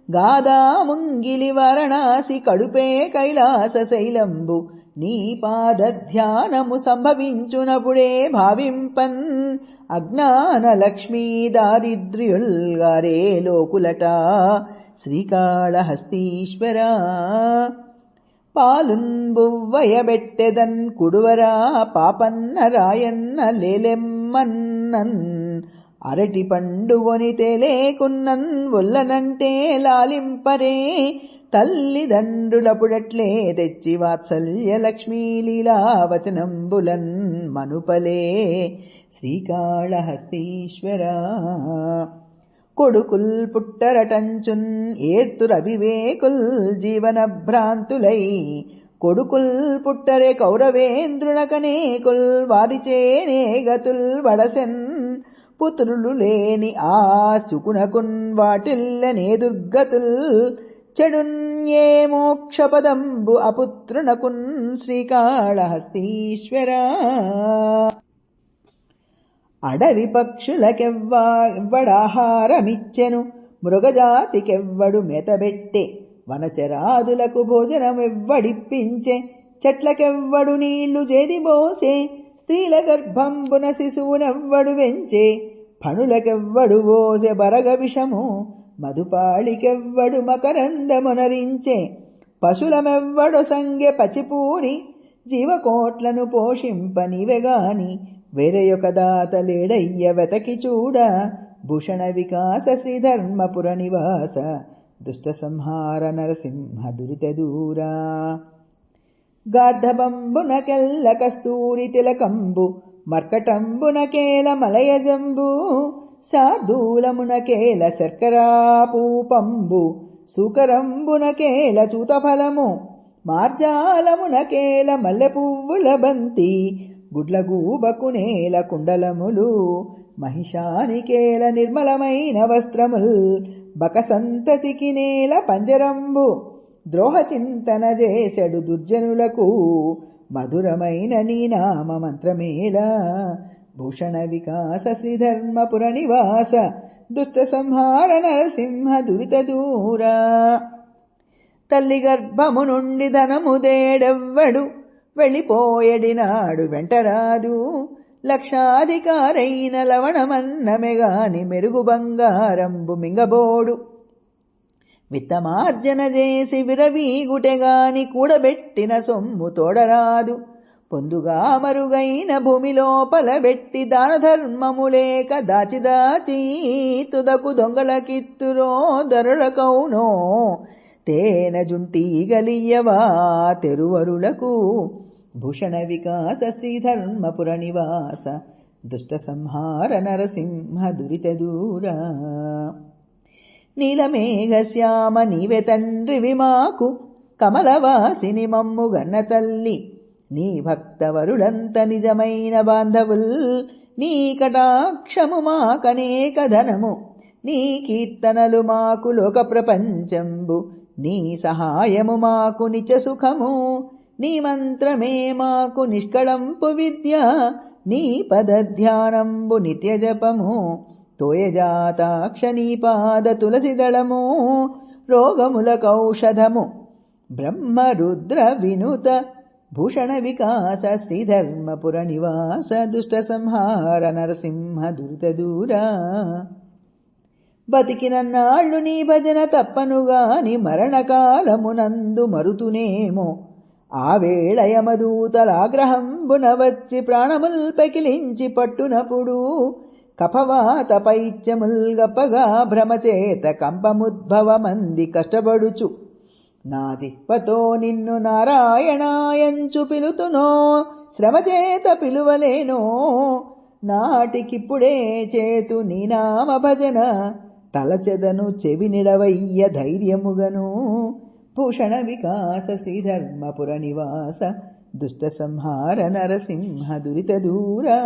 గాదా ముంగిలి వారణాసి కడుపే కైలాస శైలంబు నీ పాద ధ్యానము సంభవించునపుడే భావింపన్ అజ్ఞాన లక్ష్మీ దారిద్ర్యుల్గారే లోకులట శ్రీకాళహస్తీశ్వరా పాలున్ బువ్వయబెట్టెదన్ కుడువరా పాపన్న రాయన్న లేలెమ్మన్నన్ అరటి పండుగొని తేలేకున్నన్ ఒల్లనంటే లాలింపరే తల్లిదండ్రులపుడట్లే తెచ్చి వాత్సల్య లక్ష్మీ లీలావచనంబులన్ మనుపలే శ్రీకాళహస్తీశ్వరా కొడుకుల్ పుట్టరటంచున్ ఏర్తురవివేకుల్ జీవన భ్రాంతులై కొడుకుల్ పుట్టరే కౌరవేంద్రునకనేకుల్ వారిచేనే గతుల్ వడసెన్ పుత్రులు లేని ఆ సుకునకున్ వాటిల్లనే దుర్గతుల్ చెడున్ ఏ మోక్షపదంబు అపుత్రునకున్ శ్రీకాళహస్తీశ్వరా అడవి పక్షులకెవ్వడాహారమిచ్చెను మృగజాతికెవ్వడు మెతబెట్టె వనచరాదులకు భోజనమెవ్వడిప్పించె చెట్లకెవ్వడు నీళ్లు చేదిబోసే స్త్రీల గర్భంబున శిశువునెవ్వడు వెంచే ఫణులకెవ్వడు బోసె బరగ విషము మధుపాళికెవ్వడు మకరందమునరించే పశులమెవ్వడు సంగె పచిపూరి జీవకోట్లను పోషింపనివెగాని వేరయొక దాత లేడయ్య వెతకి చూడ భూషణ వికాస శ్రీధర్మపుర నివాస దుష్ట సంహార నరసింహ దురిత దూరా గార్ధబంబునకెల్ల కస్తూరి తిలకంబు మర్కటంబునకేల మలయజంబు శార్దూలమునకేల శర్కరాపూపంబు సూకరంబునకేల చూతఫలము మార్జాలమునకేల మల్లె పువ్వుల బంతి గుడ్లగూబకునేల కుండలములు మహిషానికేల నిర్మలమైన వస్త్రముల్ బకసంతతికి నేల పంజరంబు ద్రోహ చింతన చేసెడు దుర్జనులకు మధురమైన నీ నామ మంత్రమేల భూషణ వికాస శ్రీధర్మపుర నివాస దుష్ట సంహార నరసింహ దురిత దూరా తల్లి గర్భము నుండి ధనముదేడెవ్వడు వెళ్ళిపోయడినాడు వెంటరాదు లక్షాధికారైన లవణమన్నమెగాని మెరుగు బంగారంబు మింగబోడు విత్తమార్జన చేసి విరవీగుటెగాని కూడబెట్టిన సొమ్ము తోడరాదు. పొందుగా మరుగైన భూమి లోపల వెట్టి దాన ధర్మములేక దాచి తుదకు దొంగలకిత్తురో దరులకౌనో. తేన జుంటీగలియవా తెరువరులకు. భూషణ వికాస శ్రీధర్మపుర నివాస దుష్ట సంహార నరసింహ దురిత దూరా. నీలమేఘశ్యామ నీవే తండ్రివి మాకు, కమలవాసిని మమ్ము గన్న తల్లి. నీ భక్తవరులంత నిజమైన బాంధవుల్. నీ కటాక్షము మాకనేక ధనము, నీ కీర్తనలు మాకు లోక ప్రపంచంబు. నీ సహాయము మాకు నిత్య సుఖము, నీ మంత్రమే మాకు నిష్కళంపు విద్య. నీ పదధ్యానంబు నిత్య జపము, తోయజాతాక్ష నీ పాద తులసిదళము. రోగములకౌషధము బ్రహ్మ రుద్ర వినుత భూషణ వికాస శ్రీధర్మపుర నివాస దుష్ట సంహార నరసింహ దురిత దూరా. బతికినన్నాళ్ళు నీ భజన తప్పనుగాని మరణకాలమునందు మరుతునేమో. ఆ వేళ యమదూతలాగ్రహంబున వచ్చి ప్రాణముల్ పెకిలించి పట్టునప్పుడు. కఫవాత పైత్యముల్గప్పగా భ్రమచేత కంపముద్భవమంది కష్టపడుచు. నా జిహ్వతో నిన్ను నారాయణాయంచు పిలుతునో, శ్రమచేత పిలువలేనో. నాటికిప్పుడే చేతు నీ నామ భజన, తలచెదను చెవినిడవయ్య ధైర్యముగను. భూషణ వికాస శ్రీధర్మపుర నివాస దుష్ట సంహార నరసింహ దురిత దూరా.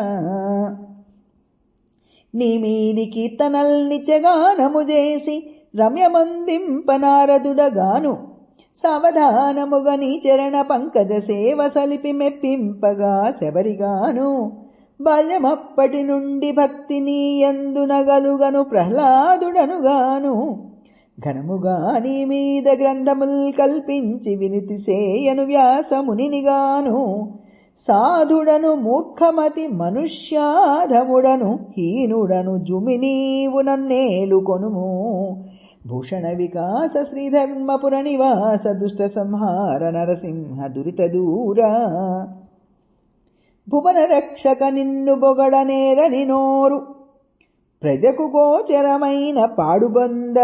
నీ మీది కీర్తనల్ నిత్యగానము చేసి రమ్యమందింప నారదుడగాను. సావధానముగ నీ చరణ పంకజ సేవ సలిపి మెప్పింపగా శబరిగాను. బాల్యమప్పటి నుండి భక్తి నీ యందునగలుగను ప్రహ్లాదుడనుగాను. ఘనముగా నీ మీద గ్రంథముల్ కల్పించి వినితి సేయను వ్యాసమునిగాను. సాధుడను మూర్ఖమతి మనుష్యాధముడను హీనుడను జుమి నీవు నన్నేలు కొనుము. భూషణ వికాస శ్రీధర్మపుర నివాస దుష్ట సంహార నరసింహ దురిత దూరా. భువన రక్షక నిన్ను బొగడనేరని నోరు, ప్రజకు గోచరమైన పాడుబంద.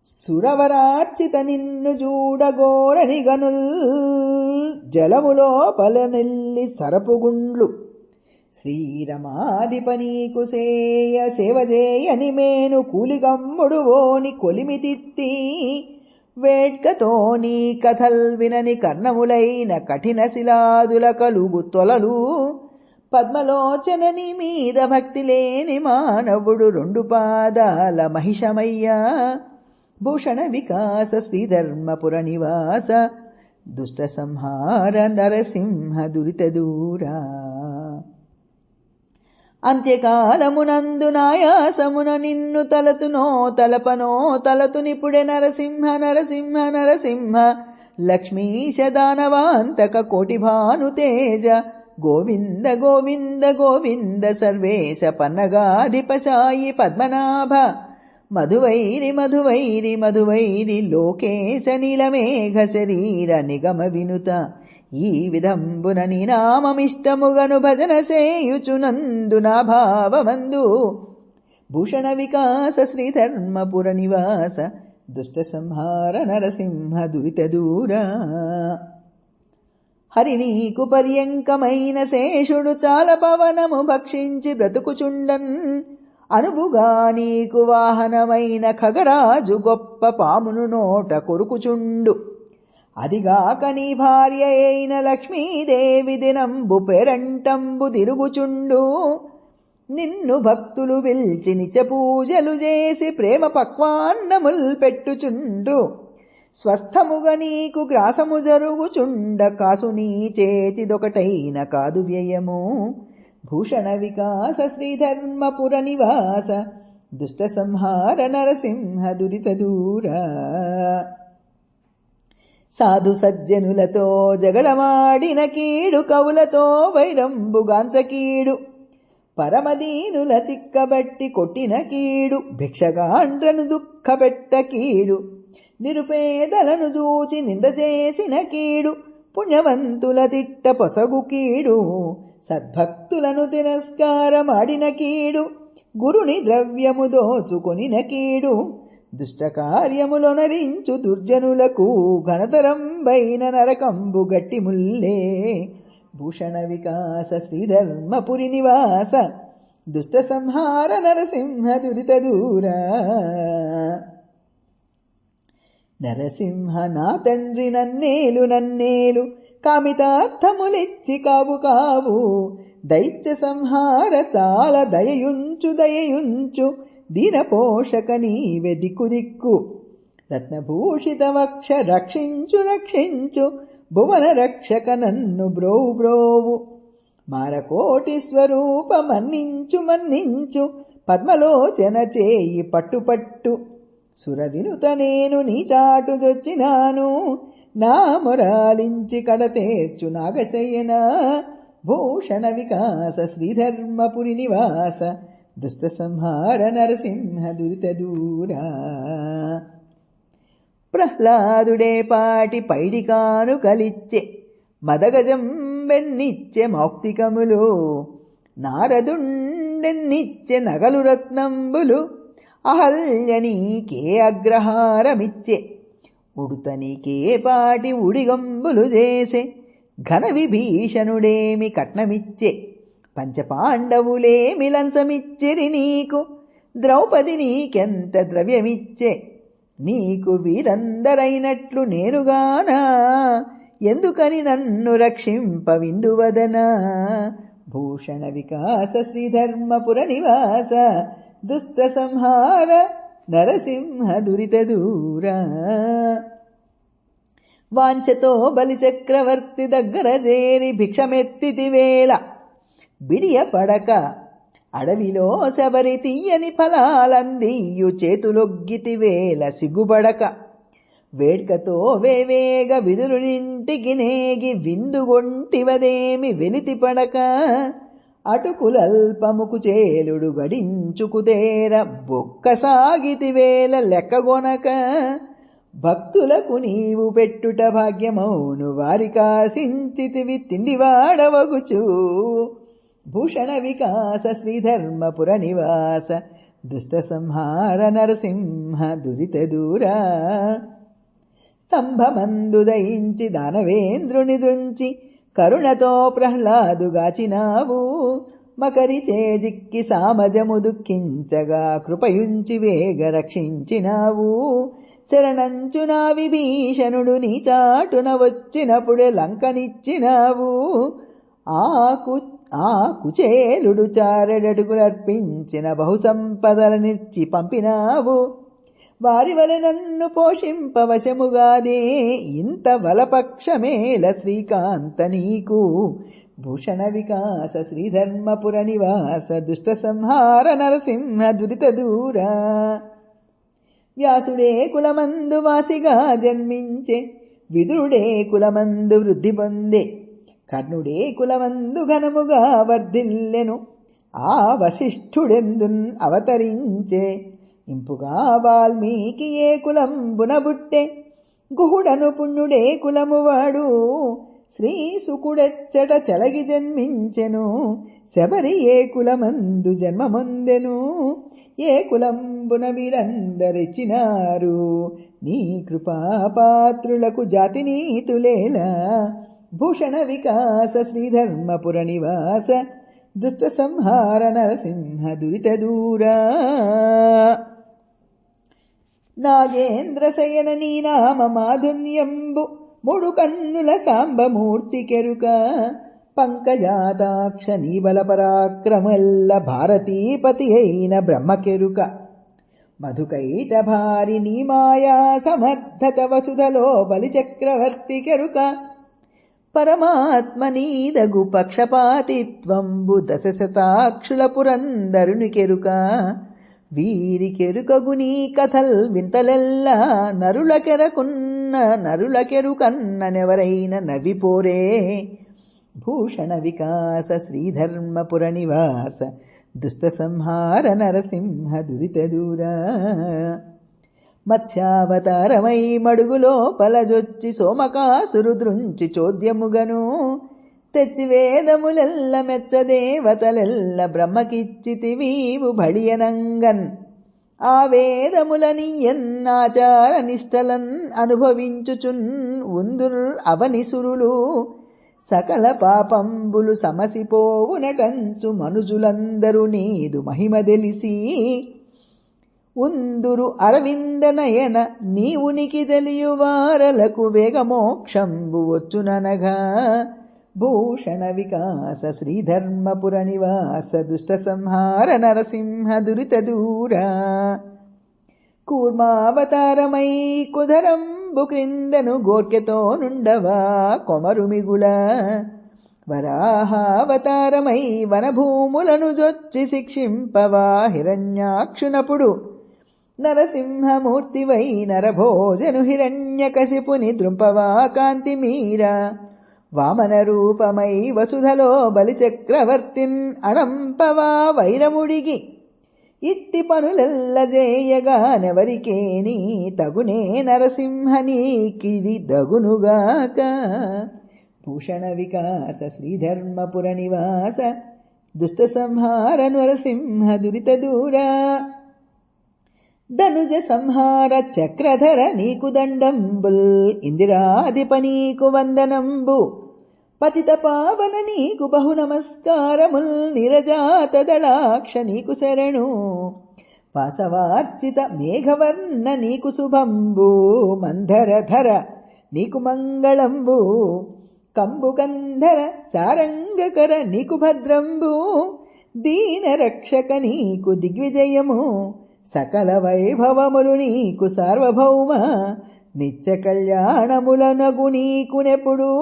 సురవరార్చిత నిన్ను చూడగోరని గనుల్, జలములోపల నెల్లి సరపుగుండ్లు. శ్రీరమాధిప నీకు సేవజేయని మేను కూలిగమ్ముడు ఓని కొలిమితిత్తి. వేడ్కతో నీ కథల్ వినని కర్ణములైన కఠిన శిలాదుల కలుగు తొలలు. పద్మలోచనని మీద భక్తి లేని మానవుడు రెండు పాదాల మహిషమయ్యా. భూషణ వికాస శ్రీధర్మపుర నివాస దుష్ట సంహార నరసింహ దురిత దూరా. అంత్యకాలమునందు నాయాసమున నిన్ను తలతునో తలపనో తలతునిపుడే నరసింహ నరసింహ నరసింహ. లక్ష్మీశ దానవాంతక కోటి భాను తేజ. గోవింద గోవింద గోవింద సర్వేశ పన్నగాధిపశాయి పద్మనాభ. మధువైరి మధువైరి మధువైరి లోకేశ నీలమేఘ శరీర నిగమ వినుత. ఈ విధంబున నీ నామమిష్టముగను భజన సేయుచునందు నా భావమందు. భూషణ వికాస శ్రీధర్మపుర నివాస దుష్ట సంహార నరసింహ దురిత దూరా. హరి నీకు పర్యంకమైన శేషుడు చాల పవనము భక్షించి బ్రతుకుచుండన్. అనువుగా నీకు వాహనమైన ఖగరాజు గొప్ప పామును నోట కొరుకుచుండు. అదిగాక నీ భార్య అయిన లక్ష్మీదేవి దినంబు పేరంటంబు తిరుగుచుండు. నిన్ను భక్తులు పిలిచి నిత్య పూజలు చేసి ప్రేమ పక్వాన్నముల్ పెట్టుచుండ్రు. స్వస్థముగా నీకు గ్రాసము జరుగుచుండ కాసు నీ చేతిదొకటైన కాదు వ్యయము. భూషణ వికాస శ్రీధర్మపుర నివాస దుష్ట సంహార నరసింహ దురిత దూరా. సాధు సజ్జనులతో జగడమాడిన కీడు, కవులతో వైరంబుగాంచ కీడు. పరమదీనుల చిక్కబట్టి కొట్టిన కీడు, భిక్షగాండ్రను దుఃఖపెట్ట కీడు, నిరుపేదలను చూచి నింద చేసిన కీడు, పుణ్యవంతుల తిట్ట పొసగు కీడు, సద్భక్తులను తిరస్కారమాడిన కీడు, గురుని ద్రవ్యము దోచుకొనిన కీడు, దుష్టకార్యములొనరించు దుర్జనులకు ఘనతరంబైన నరకంబు గట్టి ముల్లే. భూషణ వికాస శ్రీధర్మపురి నివాస దుష్ట సంహార నరసింహ దురిత దూరా. నరసింహ నా తండ్రి నన్నేలు నన్నేలు, కామితార్థములిచ్చి కావు కావు, దైత్య సంహార చాలా దయయుంచు దయయుంచు, దీన పోషక నీవే దిక్కు దిక్కు, రత్నభూషిత వక్ష రక్షించు రక్షించు, భువన రక్షక నన్ను బ్రోవు బ్రోవు, మారకోటి స్వరూప మన్నించు మన్నించు, పద్మలోచన చేయి పట్టు పట్టు, సుర వినుత నేను నీ చాటు జొచ్చినాను, నా మొరాలించి కడతేర్చు నాగశయన. భూషణ వికాస శ్రీధర్మపురి నివాస దుష్ట సంహార నరసింహ దురిత దూరా. ప్రహ్లాదుడే పాటి పైడికాను కలిచ్చే, మదగజం వెన్నిచ్చే మౌక్తికములు, నారదుండెన్నిచ్చే నగలు రత్నంబులు, అహల్యనీకే అగ్రహారమిచ్చే, ఉడుతనికే పాటి ఉడిగంబులు చేసే, ఘన విభీషణుడేమి కట్నమిచ్చే, పంచపాండవులేమి లంచమిచ్చిరి నీకు, ద్రౌపది నీకెంత ద్రవ్యమిచ్చే, నీకు వీరందరైనట్లు నేనుగానా, ఎందుకని నన్ను రక్షింపవిందువదనా. భూషణ వికాస శ్రీధర్మపుర నివాస దుష్ట సంహార నరసింహ దురిత దూరా. వాంఛతో బలి చక్రవర్తి దగ్గర చేరి భిక్షమెత్తితివేళ, బిడియ పడక అడవిలో శబరి తీయని ఫలాలందియు చేతులొగ్గితివేళ సిగ్గుబడక, వేడ్కతో వేవేగ విదురునింటికి నేగి విందుగొంటివదేమి వెలితి పడక, అటుకులల్పముకు చేలుడు గడించుకుతేర బొక్కసాగితివేళ లెక్కగొనక, భక్తులకు నీవు పెట్టుట భాగ్యమౌను వారికాశించితివి తిండివాడవగుచు. భూషణ వికాస శ్రీధర్మపుర నివాస దుష్ట సంహార నరసింహ దురిత దూరా. స్తంభమందు దయించి దానవేంద్రుని దృంచి, కరుణతో ప్రహ్లాదుగాచినావు, మకరి చేజిక్కి సామజము దుఃఖించగా కృపయుంచి వేగ రక్షించినావు. శరణంచు నా విభీషణుడు నీ చాటున వచ్చినప్పుడే లంకనిచ్చినావు, ఆ కుచేలుడు చారెడడుగులర్పించిన బహుసంపదలనిచ్చి పంపినావు. వారి వలె నన్ను పోషింపవశముగాదే, ఇంత వలపక్షమేల శ్రీకాంత నీకు. భూషణ వికాస శ్రీధర్మపుర నివాస దుష్ట సంహార నరసింహ దురిత దూరా. వ్యాసుడే కులమందు వాసిగా జన్మించే, విదురుడే కులమందు వృద్ధి పొందే, కర్ణుడే కులమందు ఘనముగా వర్ధిల్లెను, ఆ వశిష్ఠుడెందున్ అవతరించే. ఇంపుగా వాల్మీకి ఏ కులంబున బుట్టె, గుహుడను పుణ్యుడే కులమువాడు, శ్రీ సుకుడెచ్చట చలగి జన్మించెను, శబరి ఏ కులమందు జన్మమొందెను. ఏ కులంబున వీరందరిచ్చినారు, నీ కృపాపాత్రులకు జాతి నీతులేలా. భూషణ వికాస శ్రీధర్మపుర నివాస దుష్ట సంహార నరసింహ దురిత దూరా. నాగేంద్ర శయన నీ నామ మాధుర్యంబు, మూడు కన్నుల సాంబమూర్తి కెరుక. పంకజాతాక్ష నీ బల పరాక్రమల్ల, భారతీపతి అయిన బ్రహ్మకెరుక. మధుకైట భారి నీ మాయా సమర్థత, వసుధలో బలిచక్రవర్తి కెరుక. పరమాత్మ నీదగు పక్షపాతిత్వంబు, దశశతాక్షుల పురందరుని కెరుక. వీరికెరుకగు నీ కథల్ వింతలెల్లా, నరులకెరుకన్ననెవరైన నవ్విపోరే. భూషణ వికాస శ్రీధర్మపుర నివాస దుష్ట సంహార నరసింహ దురిత దూరా. మత్స్యావతారమై మడుగులో పలజొచ్చి సోమకాసురు దృంచి చోద్యముగను తెచ్చి వేదములెల్ల మెచ్చదేవతలెల్ల బ్రహ్మకిచ్చితివీవు బడియనంగన్. ఆ వేదములనియన్నాచార నిష్టలన్ అనుభవించుచున్ ఉందుర్ అవనిసురులు సకల పాపంబులు సమసిపోవునటంచు మనుజులందరూ నీదు మహిమ తెలిసి ఉందురు అరవిందనయన నీ ఉనికి తెలియువారలకు వేగమోక్షంబు వచ్చుననగా. భూషణ వికాస శ్రీధర్మపుర నివాస దుష్ట సంహార నరసింహ దురిత దూరా. కూర్మావతారమై కుధరంబు క్రిందను గోర్కెతో నుండవా కొమరుమిగుల. వరాహావతారమై వనభూములను జొచ్చి శిక్షింపవా హిరణ్యాక్షునపుడు. నరసింహమూర్తివై నరభోజను హిరణ్యకశిపుని ద్రుంపవా కాంతి మీరా. వామన రూపమై వసుధలో బలిచక్రవర్తిన్ అణంపవా వైరముడిగి. ఇట్టి పనులెల్ల జేయగానెవరికేని తగునే నరసింహనీకిది దగునుగాక. భూషణ వికాస శ్రీధర్మపుర నివాస దుష్ట సంహార నరసింహ దురిత దూరా. ధనుజ సంహార చక్రధర నీకు దండంబుల్ ఇందిరాధిప నీకు వందనంబు. పతిత పావన నీకు బహు నమస్కారముల్ నిరజాత దళాక్ష నీకు శరణు. వాసవార్చిత మేఘవర్ణ నీకు శుభంబు. మంధరధర నీకు మంగళంబు. కంబుకంధర సారంగకర నీకు భద్రంబు. దీన రక్షక నీకు దిగ్విజయము. సకల వైభవములు నీకు సార్వభౌమ. నిత్య కళ్యాణములనగు నీకు నెప్పుడు.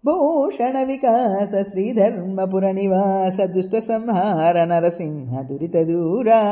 భూషణ వికాస శ్రీధర్మపుర నివాస దుష్ట సంహార నరసింహ దురిత దూరా.